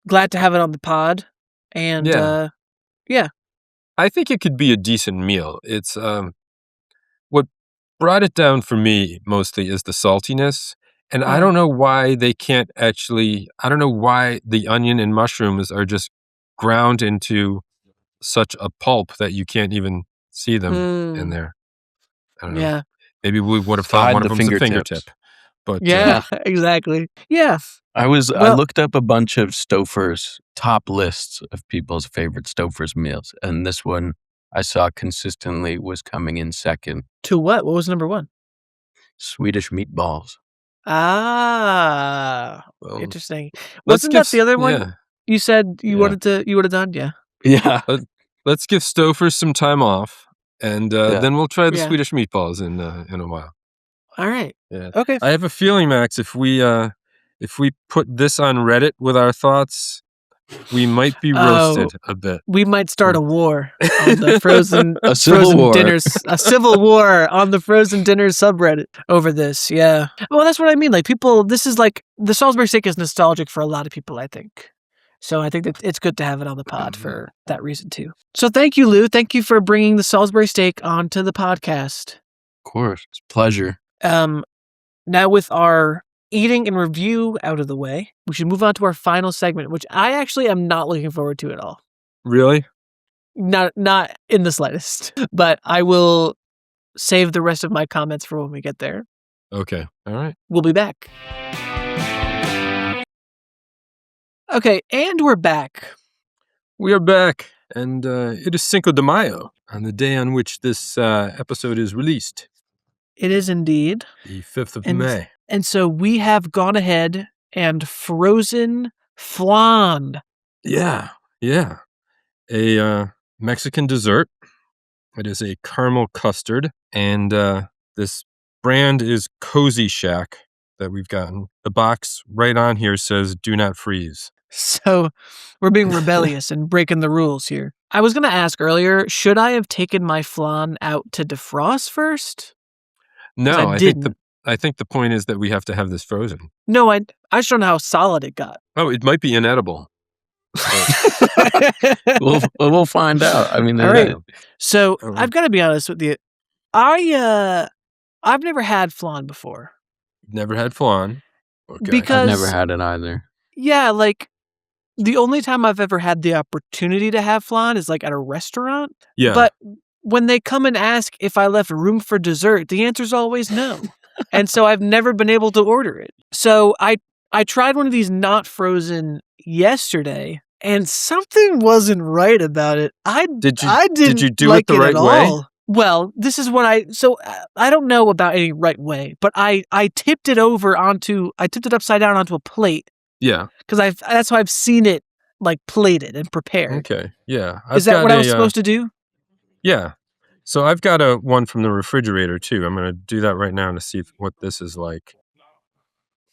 [SPEAKER 1] glad to have it on the pod. And, yeah.
[SPEAKER 2] I think it could be a decent meal. It's what brought it down for me mostly is the saltiness. And I don't know why they can't actually, I don't know why the onion and mushrooms are just ground into such a pulp that you can't even see them in there. I don't know.
[SPEAKER 1] Yeah.
[SPEAKER 2] Maybe we would have
[SPEAKER 3] To
[SPEAKER 2] thought
[SPEAKER 3] hide
[SPEAKER 2] one
[SPEAKER 3] the
[SPEAKER 2] of them's a
[SPEAKER 3] fingertips.
[SPEAKER 2] fingertip. But
[SPEAKER 1] Yeah, exactly. Yeah.
[SPEAKER 3] I
[SPEAKER 1] Well-
[SPEAKER 3] looked up a bunch of Stouffer's top lists of people's favorite Stouffer's meals, and this one I saw consistently was coming in second.
[SPEAKER 1] To what? What was number 1?
[SPEAKER 3] Swedish meatballs.
[SPEAKER 1] Ah,
[SPEAKER 2] well,
[SPEAKER 1] interesting.
[SPEAKER 2] let's
[SPEAKER 1] Wasn't that
[SPEAKER 2] give
[SPEAKER 1] the other one
[SPEAKER 2] yeah.
[SPEAKER 1] you said you
[SPEAKER 3] Yeah.
[SPEAKER 1] would have done? Yeah.
[SPEAKER 3] Yeah.
[SPEAKER 2] Let's give Stouffer some time off, and then we'll try the
[SPEAKER 1] Yeah.
[SPEAKER 2] Swedish meatballs in a while.
[SPEAKER 1] All right.
[SPEAKER 2] Yeah.
[SPEAKER 1] Okay.
[SPEAKER 2] I have a feeling, Max, if we put this on Reddit with our thoughts, we might be roasted a bit.
[SPEAKER 1] We might start a war on the frozen
[SPEAKER 3] A civil
[SPEAKER 1] frozen
[SPEAKER 3] war.
[SPEAKER 1] dinners, a civil war on the frozen dinners subreddit over this. Yeah. Well, that's what I mean. Like, people, this is like, the Salisbury steak is nostalgic for a lot of people, I think. So I think that it's good to have it on the pod for that reason too. So thank you, Lou. Thank you for bringing the Salisbury steak onto the podcast.
[SPEAKER 3] Of course. It's a pleasure.
[SPEAKER 1] Now with our eating and review out of the way, we should move on to our final segment, which I actually am not looking forward to at all.
[SPEAKER 2] Really?
[SPEAKER 1] Not in the slightest. But I will save the rest of my comments for when we get there.
[SPEAKER 2] Okay. All right.
[SPEAKER 1] We'll be back. Okay, and we're back.
[SPEAKER 2] We are back, and it is Cinco de Mayo, on the day on which this episode is released,
[SPEAKER 1] It is indeed.
[SPEAKER 2] the 5th of
[SPEAKER 1] And-
[SPEAKER 2] May.
[SPEAKER 1] And so we have gone ahead and frozen flan.
[SPEAKER 2] Yeah. A Mexican dessert It is a caramel custard, and this brand is Cozy Shack that we've gotten. The box right on here says "Do not freeze."
[SPEAKER 1] So we're being rebellious and breaking the rules here. I was going to ask earlier, should I have taken my flan out to defrost first?
[SPEAKER 2] No,
[SPEAKER 1] I
[SPEAKER 2] I think the point is that we have to have this frozen.
[SPEAKER 1] No, I just don't know how solid it got.
[SPEAKER 2] Oh, it might be inedible.
[SPEAKER 3] We'll find out. I mean,
[SPEAKER 1] All right.
[SPEAKER 3] uh,
[SPEAKER 1] So
[SPEAKER 2] Oh.
[SPEAKER 1] I've got to be honest with you. I've never had flan before.
[SPEAKER 2] Never had flan. Okay.
[SPEAKER 1] Because
[SPEAKER 3] I've never had it either.
[SPEAKER 1] Yeah, like the only time I've ever had the opportunity to have flan is like at a restaurant.
[SPEAKER 2] Yeah.
[SPEAKER 1] But when they come and ask if I left room for dessert, the answer's always no. And so I've never been able to order it. So I tried one of these not frozen yesterday, and something wasn't right about it. I didn't
[SPEAKER 2] you do
[SPEAKER 1] like
[SPEAKER 2] it the right
[SPEAKER 1] at
[SPEAKER 2] way?
[SPEAKER 1] all. Well, this is what I don't know about any right way, but I tipped it upside down onto a plate.
[SPEAKER 2] Yeah.
[SPEAKER 1] Because that's how I've seen it like plated and prepared.
[SPEAKER 2] Okay. Yeah.
[SPEAKER 1] Is that what I was supposed to do?
[SPEAKER 2] Yeah. So I've got one from the refrigerator too. I'm going to do that right now to see what this is like.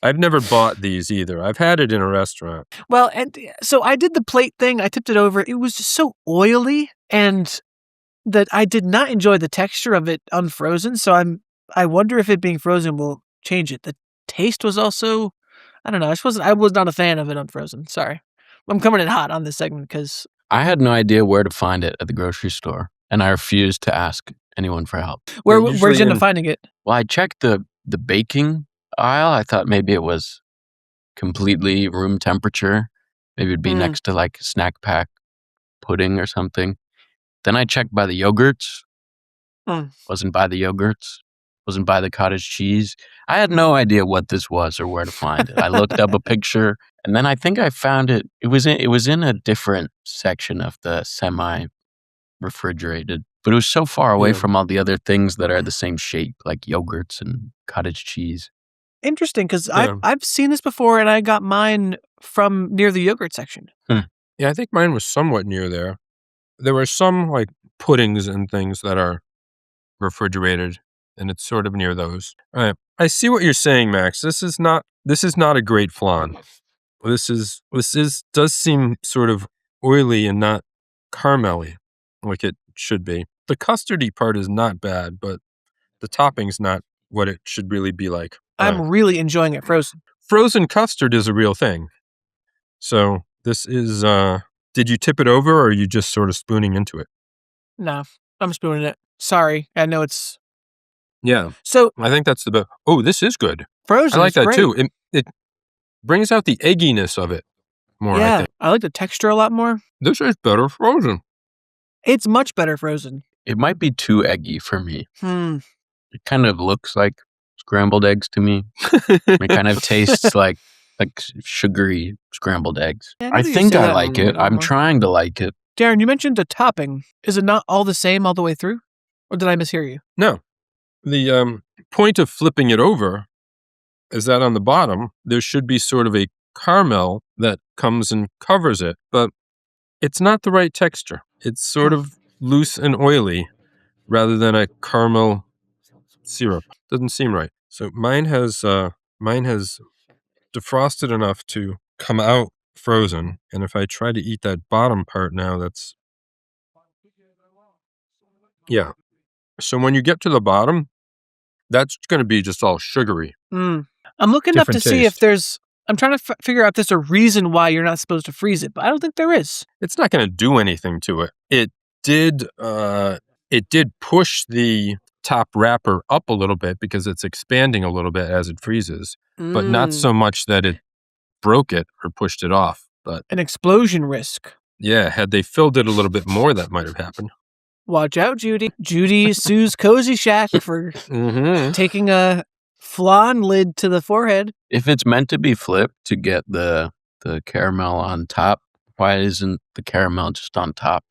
[SPEAKER 2] I've never bought these either. I've had it in a restaurant.
[SPEAKER 1] Well, and so I did the plate thing. I tipped it over. It was just so oily, and that I did not enjoy the texture of it unfrozen. So I wonder if it being frozen will change it. The taste was also, I don't know. I was not a fan of it unfrozen. Sorry, I'm coming in hot on this segment because
[SPEAKER 3] I had no idea where to find it at the grocery store, and I refused to ask anyone for help.
[SPEAKER 1] where'd you
[SPEAKER 2] usually
[SPEAKER 1] end up finding it?
[SPEAKER 3] Well, I checked the baking aisle. I thought maybe it was completely room temperature. Maybe it'd be next to like snack pack pudding or something. Then I checked by the yogurts. Wasn't by the yogurts. Wasn't by the cottage cheese. I had no idea what this was or where to find it. I looked up a picture, and then I think I found it. It was in a different section of the semi-refrigerated, but it was so far away
[SPEAKER 2] Yeah.
[SPEAKER 3] from all the other things that are the same shape, like yogurts and cottage cheese.
[SPEAKER 1] Interesting, because
[SPEAKER 2] Yeah.
[SPEAKER 1] I've seen this before, and I got mine from near the yogurt section.
[SPEAKER 2] Yeah, I think mine was somewhat near there. There were some like puddings and things that are refrigerated, and it's sort of near those. All right. I see what you're saying, Max. This is not a great flan. This does seem sort of oily and not caramelly like it should be. The custardy part is not bad, but the topping's not what it should really be like.
[SPEAKER 1] I'm really enjoying it frozen.
[SPEAKER 2] Frozen custard is a real thing. So this is, did you tip it over or are you just sort of spooning into it?
[SPEAKER 1] No, I'm spooning it. Sorry, I know it's
[SPEAKER 2] Yeah.
[SPEAKER 1] so
[SPEAKER 2] I think that's the best. Oh, this is good.
[SPEAKER 1] frozen.
[SPEAKER 2] I like
[SPEAKER 1] is
[SPEAKER 2] that
[SPEAKER 1] great.
[SPEAKER 2] too. It brings out the egginess of it more, I
[SPEAKER 1] Yeah,
[SPEAKER 2] think.
[SPEAKER 1] I like the texture a lot more.
[SPEAKER 2] This is better frozen.
[SPEAKER 1] It's much better frozen.
[SPEAKER 3] It might be too eggy for me.
[SPEAKER 1] It
[SPEAKER 3] kind of looks like scrambled eggs to me. It kind of tastes like sugary scrambled eggs.
[SPEAKER 1] Yeah,
[SPEAKER 3] I
[SPEAKER 1] maybe you
[SPEAKER 3] think
[SPEAKER 1] say
[SPEAKER 3] I
[SPEAKER 1] that
[SPEAKER 3] like
[SPEAKER 1] a
[SPEAKER 3] it.
[SPEAKER 1] little
[SPEAKER 3] I'm
[SPEAKER 1] more.
[SPEAKER 3] trying to like it.
[SPEAKER 1] Darren, you mentioned the topping. Is it not all the same all the way through? Or did I mishear you?
[SPEAKER 2] No. The point of flipping it over is that on the bottom, there should be sort of a caramel that comes and covers it, but it's not the right texture. It's sort of loose and oily rather than a caramel syrup. Doesn't seem right. So mine has defrosted enough to come out frozen, and if I try to eat that bottom part now, that's yeah. So when you get to the bottom, that's going to be just all sugary.
[SPEAKER 1] I'm looking up to
[SPEAKER 2] Different
[SPEAKER 1] see if
[SPEAKER 2] taste.
[SPEAKER 1] there's. I'm trying to figure out if there's a reason why you're not supposed to freeze it, but I don't think there is.
[SPEAKER 2] It's not going to do anything to it. It did push the top wrapper up a little bit because it's expanding a little bit as it freezes, but not so much that it broke it or pushed it off. But
[SPEAKER 1] An explosion risk.
[SPEAKER 2] yeah, had they filled it a little bit more, that might have happened.
[SPEAKER 1] Watch out, Judy. Judy sues Cozy Shack for
[SPEAKER 2] Mm-hmm.
[SPEAKER 1] taking a flan lid to the forehead.
[SPEAKER 3] If it's meant to be flipped to get the caramel on top, why isn't the caramel just on top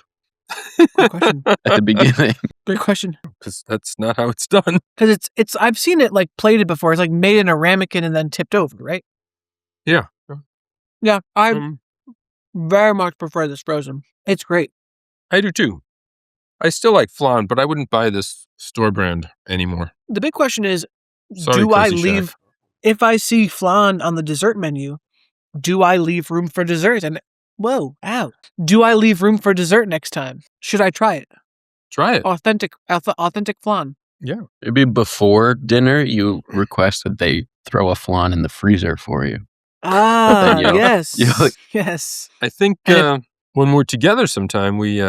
[SPEAKER 1] Good question.
[SPEAKER 3] at the beginning?
[SPEAKER 1] Great question.
[SPEAKER 2] Because that's not how it's done.
[SPEAKER 1] Because it's I've seen it like plated before. It's like made in a ramekin and then tipped over, right?
[SPEAKER 2] Yeah.
[SPEAKER 1] Yeah, I
[SPEAKER 2] Um,
[SPEAKER 1] very much prefer this frozen. It's great.
[SPEAKER 2] I do too. I still like flan, but I wouldn't buy this store brand anymore.
[SPEAKER 1] The big question is,
[SPEAKER 2] Sorry,
[SPEAKER 1] do I
[SPEAKER 2] Cozy
[SPEAKER 1] leave,
[SPEAKER 2] Shack.
[SPEAKER 1] if I see flan on the dessert menu, do I leave room for dessert? And do I leave room for dessert next time? Should I try it?
[SPEAKER 2] Try it.
[SPEAKER 1] Authentic flan.
[SPEAKER 2] Yeah.
[SPEAKER 3] Maybe before dinner, you request that they throw a flan in the freezer for you.
[SPEAKER 1] Ah,
[SPEAKER 3] then
[SPEAKER 1] yes.
[SPEAKER 3] you'll-
[SPEAKER 1] Yes.
[SPEAKER 2] I think when we're together sometime, we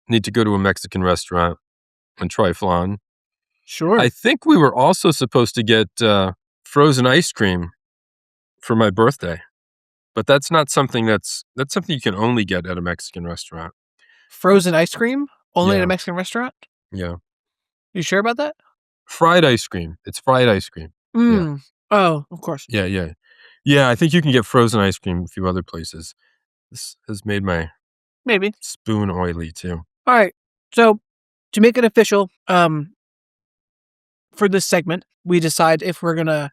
[SPEAKER 2] need to go to a Mexican restaurant and try flan.
[SPEAKER 1] Sure.
[SPEAKER 2] I think we were also supposed to get frozen ice cream for my birthday, but that's not something that's something you can only get at a Mexican restaurant.
[SPEAKER 1] Frozen ice cream? Only at
[SPEAKER 2] Yeah.
[SPEAKER 1] a Mexican restaurant?
[SPEAKER 2] Yeah.
[SPEAKER 1] You sure about that?
[SPEAKER 2] Fried ice cream. It's fried ice cream.
[SPEAKER 1] Mm. Oh, of course.
[SPEAKER 2] Yeah, yeah. Yeah, I think you can get frozen ice cream a few other places. This has made my
[SPEAKER 1] Maybe.
[SPEAKER 2] spoon oily too.
[SPEAKER 1] All right. So to make it official, for this segment, we decide if we're gonna,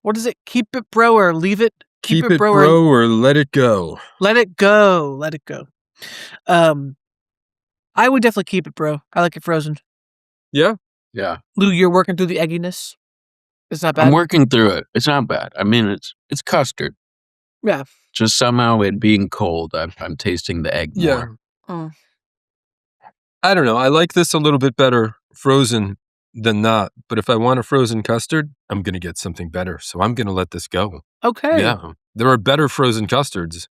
[SPEAKER 1] what is it? Keep it, bro, or leave it?
[SPEAKER 2] Keep it, bro, or let it go.
[SPEAKER 1] Let it go. Let it go. I would definitely keep it, bro. I like it frozen.
[SPEAKER 2] Yeah.
[SPEAKER 3] Yeah.
[SPEAKER 1] Lou, you're working through the egginess. It's not bad.
[SPEAKER 3] I'm working through it. It's not bad. I mean, it's custard.
[SPEAKER 1] Yeah.
[SPEAKER 3] Just somehow it being cold, I'm tasting the egg
[SPEAKER 2] Yeah.
[SPEAKER 3] more.
[SPEAKER 1] Mm.
[SPEAKER 2] I don't know. I like this a little bit better frozen than not. But if I want a frozen custard, I'm going to get something better. So I'm going to let this go.
[SPEAKER 1] Okay.
[SPEAKER 2] Yeah. There are better frozen custards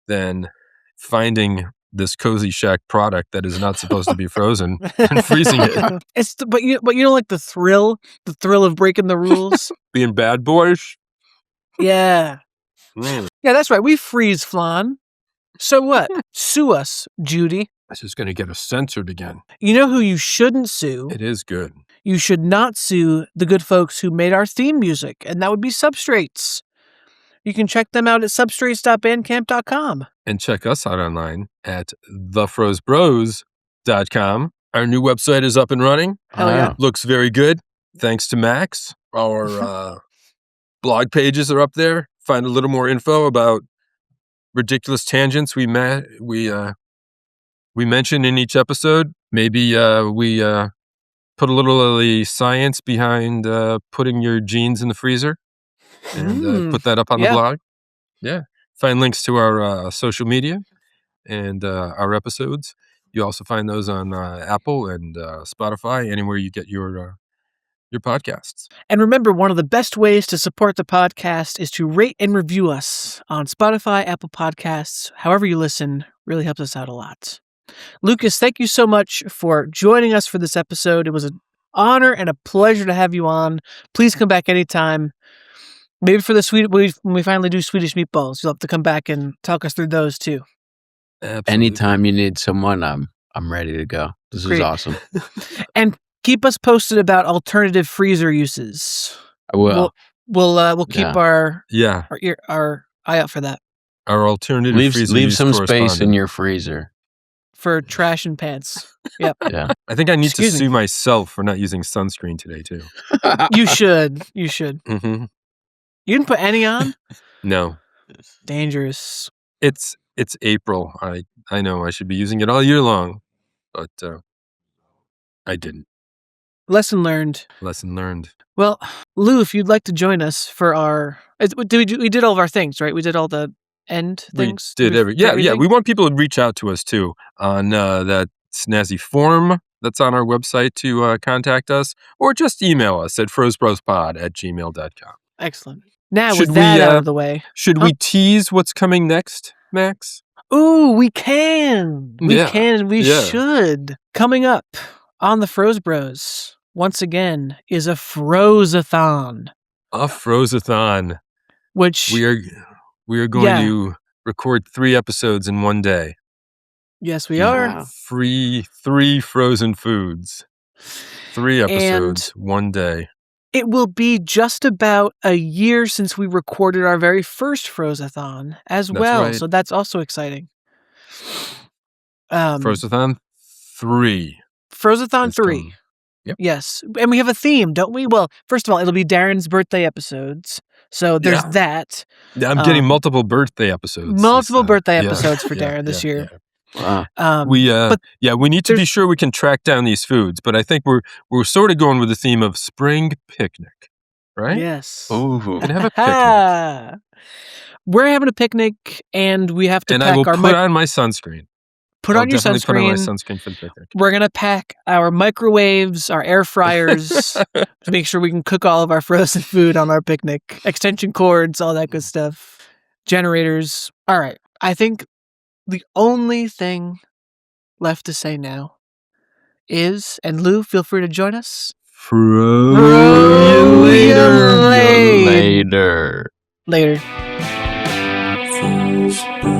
[SPEAKER 2] than finding this Cozy Shack product that is not supposed to be frozen and freezing it.
[SPEAKER 1] But you don't like the thrill of breaking the rules.
[SPEAKER 2] Being bad boys.
[SPEAKER 1] Yeah.
[SPEAKER 2] Mm.
[SPEAKER 1] Yeah, that's right. We freeze flan. So what? Sue us, Judy.
[SPEAKER 2] This is going to get us censored again.
[SPEAKER 1] You know who you shouldn't sue?
[SPEAKER 2] It is good.
[SPEAKER 1] You should not sue the good folks who made our theme music, and that would be Substrates. You can check them out at substrates.bandcamp.com.
[SPEAKER 2] And check us out online at thefrozebros.com. Our new website is up and running.
[SPEAKER 1] Hell yeah.
[SPEAKER 2] Looks very good. Thanks to Max. Our blog pages are up there. Find a little more info about ridiculous tangents we mention in each episode. Maybe we put a little of the science behind putting your jeans in the freezer and put that up on the blog. Yeah. Find links to our social media and our episodes. You also find those on Apple and Spotify, anywhere you get your podcasts.
[SPEAKER 1] And remember, one of the best ways to support the podcast is to rate and review us on Spotify, Apple Podcasts, however you listen. Really helps us out a lot. Lukas, thank you so much for joining us for this episode. It was an honor and a pleasure to have you on. Please come back anytime. Maybe for when we finally do Swedish meatballs, you'll have to come back and talk us through those too.
[SPEAKER 2] Absolutely.
[SPEAKER 3] Anytime you need someone, I'm ready to go. This
[SPEAKER 1] Great.
[SPEAKER 3] is awesome.
[SPEAKER 1] And keep us posted about alternative freezer uses.
[SPEAKER 3] I will.
[SPEAKER 1] We'll keep our eye out for that.
[SPEAKER 2] Our alternative freezer
[SPEAKER 3] leave
[SPEAKER 2] use
[SPEAKER 3] some space in
[SPEAKER 2] correspondent.
[SPEAKER 3] your freezer.
[SPEAKER 1] For trash and pants. Yep.
[SPEAKER 3] Yeah.
[SPEAKER 2] I think I need
[SPEAKER 1] Excuse
[SPEAKER 2] to
[SPEAKER 1] me.
[SPEAKER 2] sue myself for not using sunscreen today too.
[SPEAKER 1] You should.
[SPEAKER 2] Mm-hmm.
[SPEAKER 1] You didn't put any on?
[SPEAKER 2] No,
[SPEAKER 1] Dangerous.
[SPEAKER 2] it's April. I know I should be using it all year long, but I didn't.
[SPEAKER 1] Lesson learned.
[SPEAKER 2] Lesson learned.
[SPEAKER 1] Well, Lou, if you'd like to join us for our... we did all of our things, right? We did all the end things?
[SPEAKER 2] We did
[SPEAKER 1] everything?
[SPEAKER 2] yeah. We want people to reach out to us too on that snazzy form that's on our website to contact us, or just email us at frozebrospod@gmail.com.
[SPEAKER 1] Excellent. Now,
[SPEAKER 2] Should
[SPEAKER 1] with that
[SPEAKER 2] we,
[SPEAKER 1] out of the way...
[SPEAKER 2] Should we tease what's coming next, Max?
[SPEAKER 1] Ooh, we can. We
[SPEAKER 2] Yeah.
[SPEAKER 1] can. We
[SPEAKER 2] Yeah.
[SPEAKER 1] should. Coming up on the Froze Bros, once again, is a Frozathon,
[SPEAKER 2] A Frozathon.
[SPEAKER 1] which...
[SPEAKER 2] We are going to record 3 episodes in one day.
[SPEAKER 1] Yes, we are.
[SPEAKER 3] Wow.
[SPEAKER 2] Three frozen foods. 3 episodes, one day.
[SPEAKER 1] It will be just about a year since we recorded our very first Frozathon as
[SPEAKER 2] That's
[SPEAKER 1] well.
[SPEAKER 2] right.
[SPEAKER 1] So that's also exciting.
[SPEAKER 2] Frozathon 3.
[SPEAKER 1] Frozathon
[SPEAKER 2] is
[SPEAKER 1] 3.
[SPEAKER 2] coming. Yep.
[SPEAKER 1] Yes. And we have a theme, don't we? Well, first of all, it'll be Darren's birthday episodes. So there's
[SPEAKER 2] Yeah.
[SPEAKER 1] that.
[SPEAKER 2] Yeah, I'm getting multiple birthday episodes.
[SPEAKER 1] Multiple birthday
[SPEAKER 2] yeah,
[SPEAKER 1] episodes for
[SPEAKER 2] yeah,
[SPEAKER 1] Darren this
[SPEAKER 2] yeah,
[SPEAKER 1] year.
[SPEAKER 2] yeah.
[SPEAKER 3] Wow.
[SPEAKER 2] We need to be
[SPEAKER 1] there's-
[SPEAKER 2] sure we can track down these foods, but I think we're sort of going with the theme of spring picnic, right?
[SPEAKER 1] Yes.
[SPEAKER 3] Ooh.
[SPEAKER 2] We can have a picnic.
[SPEAKER 1] We're having a picnic, and we have to
[SPEAKER 2] And
[SPEAKER 1] pack
[SPEAKER 2] I will
[SPEAKER 1] our
[SPEAKER 2] put on my sunscreen.
[SPEAKER 1] put
[SPEAKER 2] I'll
[SPEAKER 1] on your
[SPEAKER 2] definitely put on my
[SPEAKER 1] sunscreen.
[SPEAKER 2] sunscreen for the picnic.
[SPEAKER 1] We're gonna pack our microwaves, our air fryers, to make sure we can cook all of our frozen food on our picnic. Extension cords, all that good stuff. Generators. All right. I think the only thing left to say now is, and Lou, feel free to join us.
[SPEAKER 3] Later.
[SPEAKER 1] Later.
[SPEAKER 4] Froze Bros.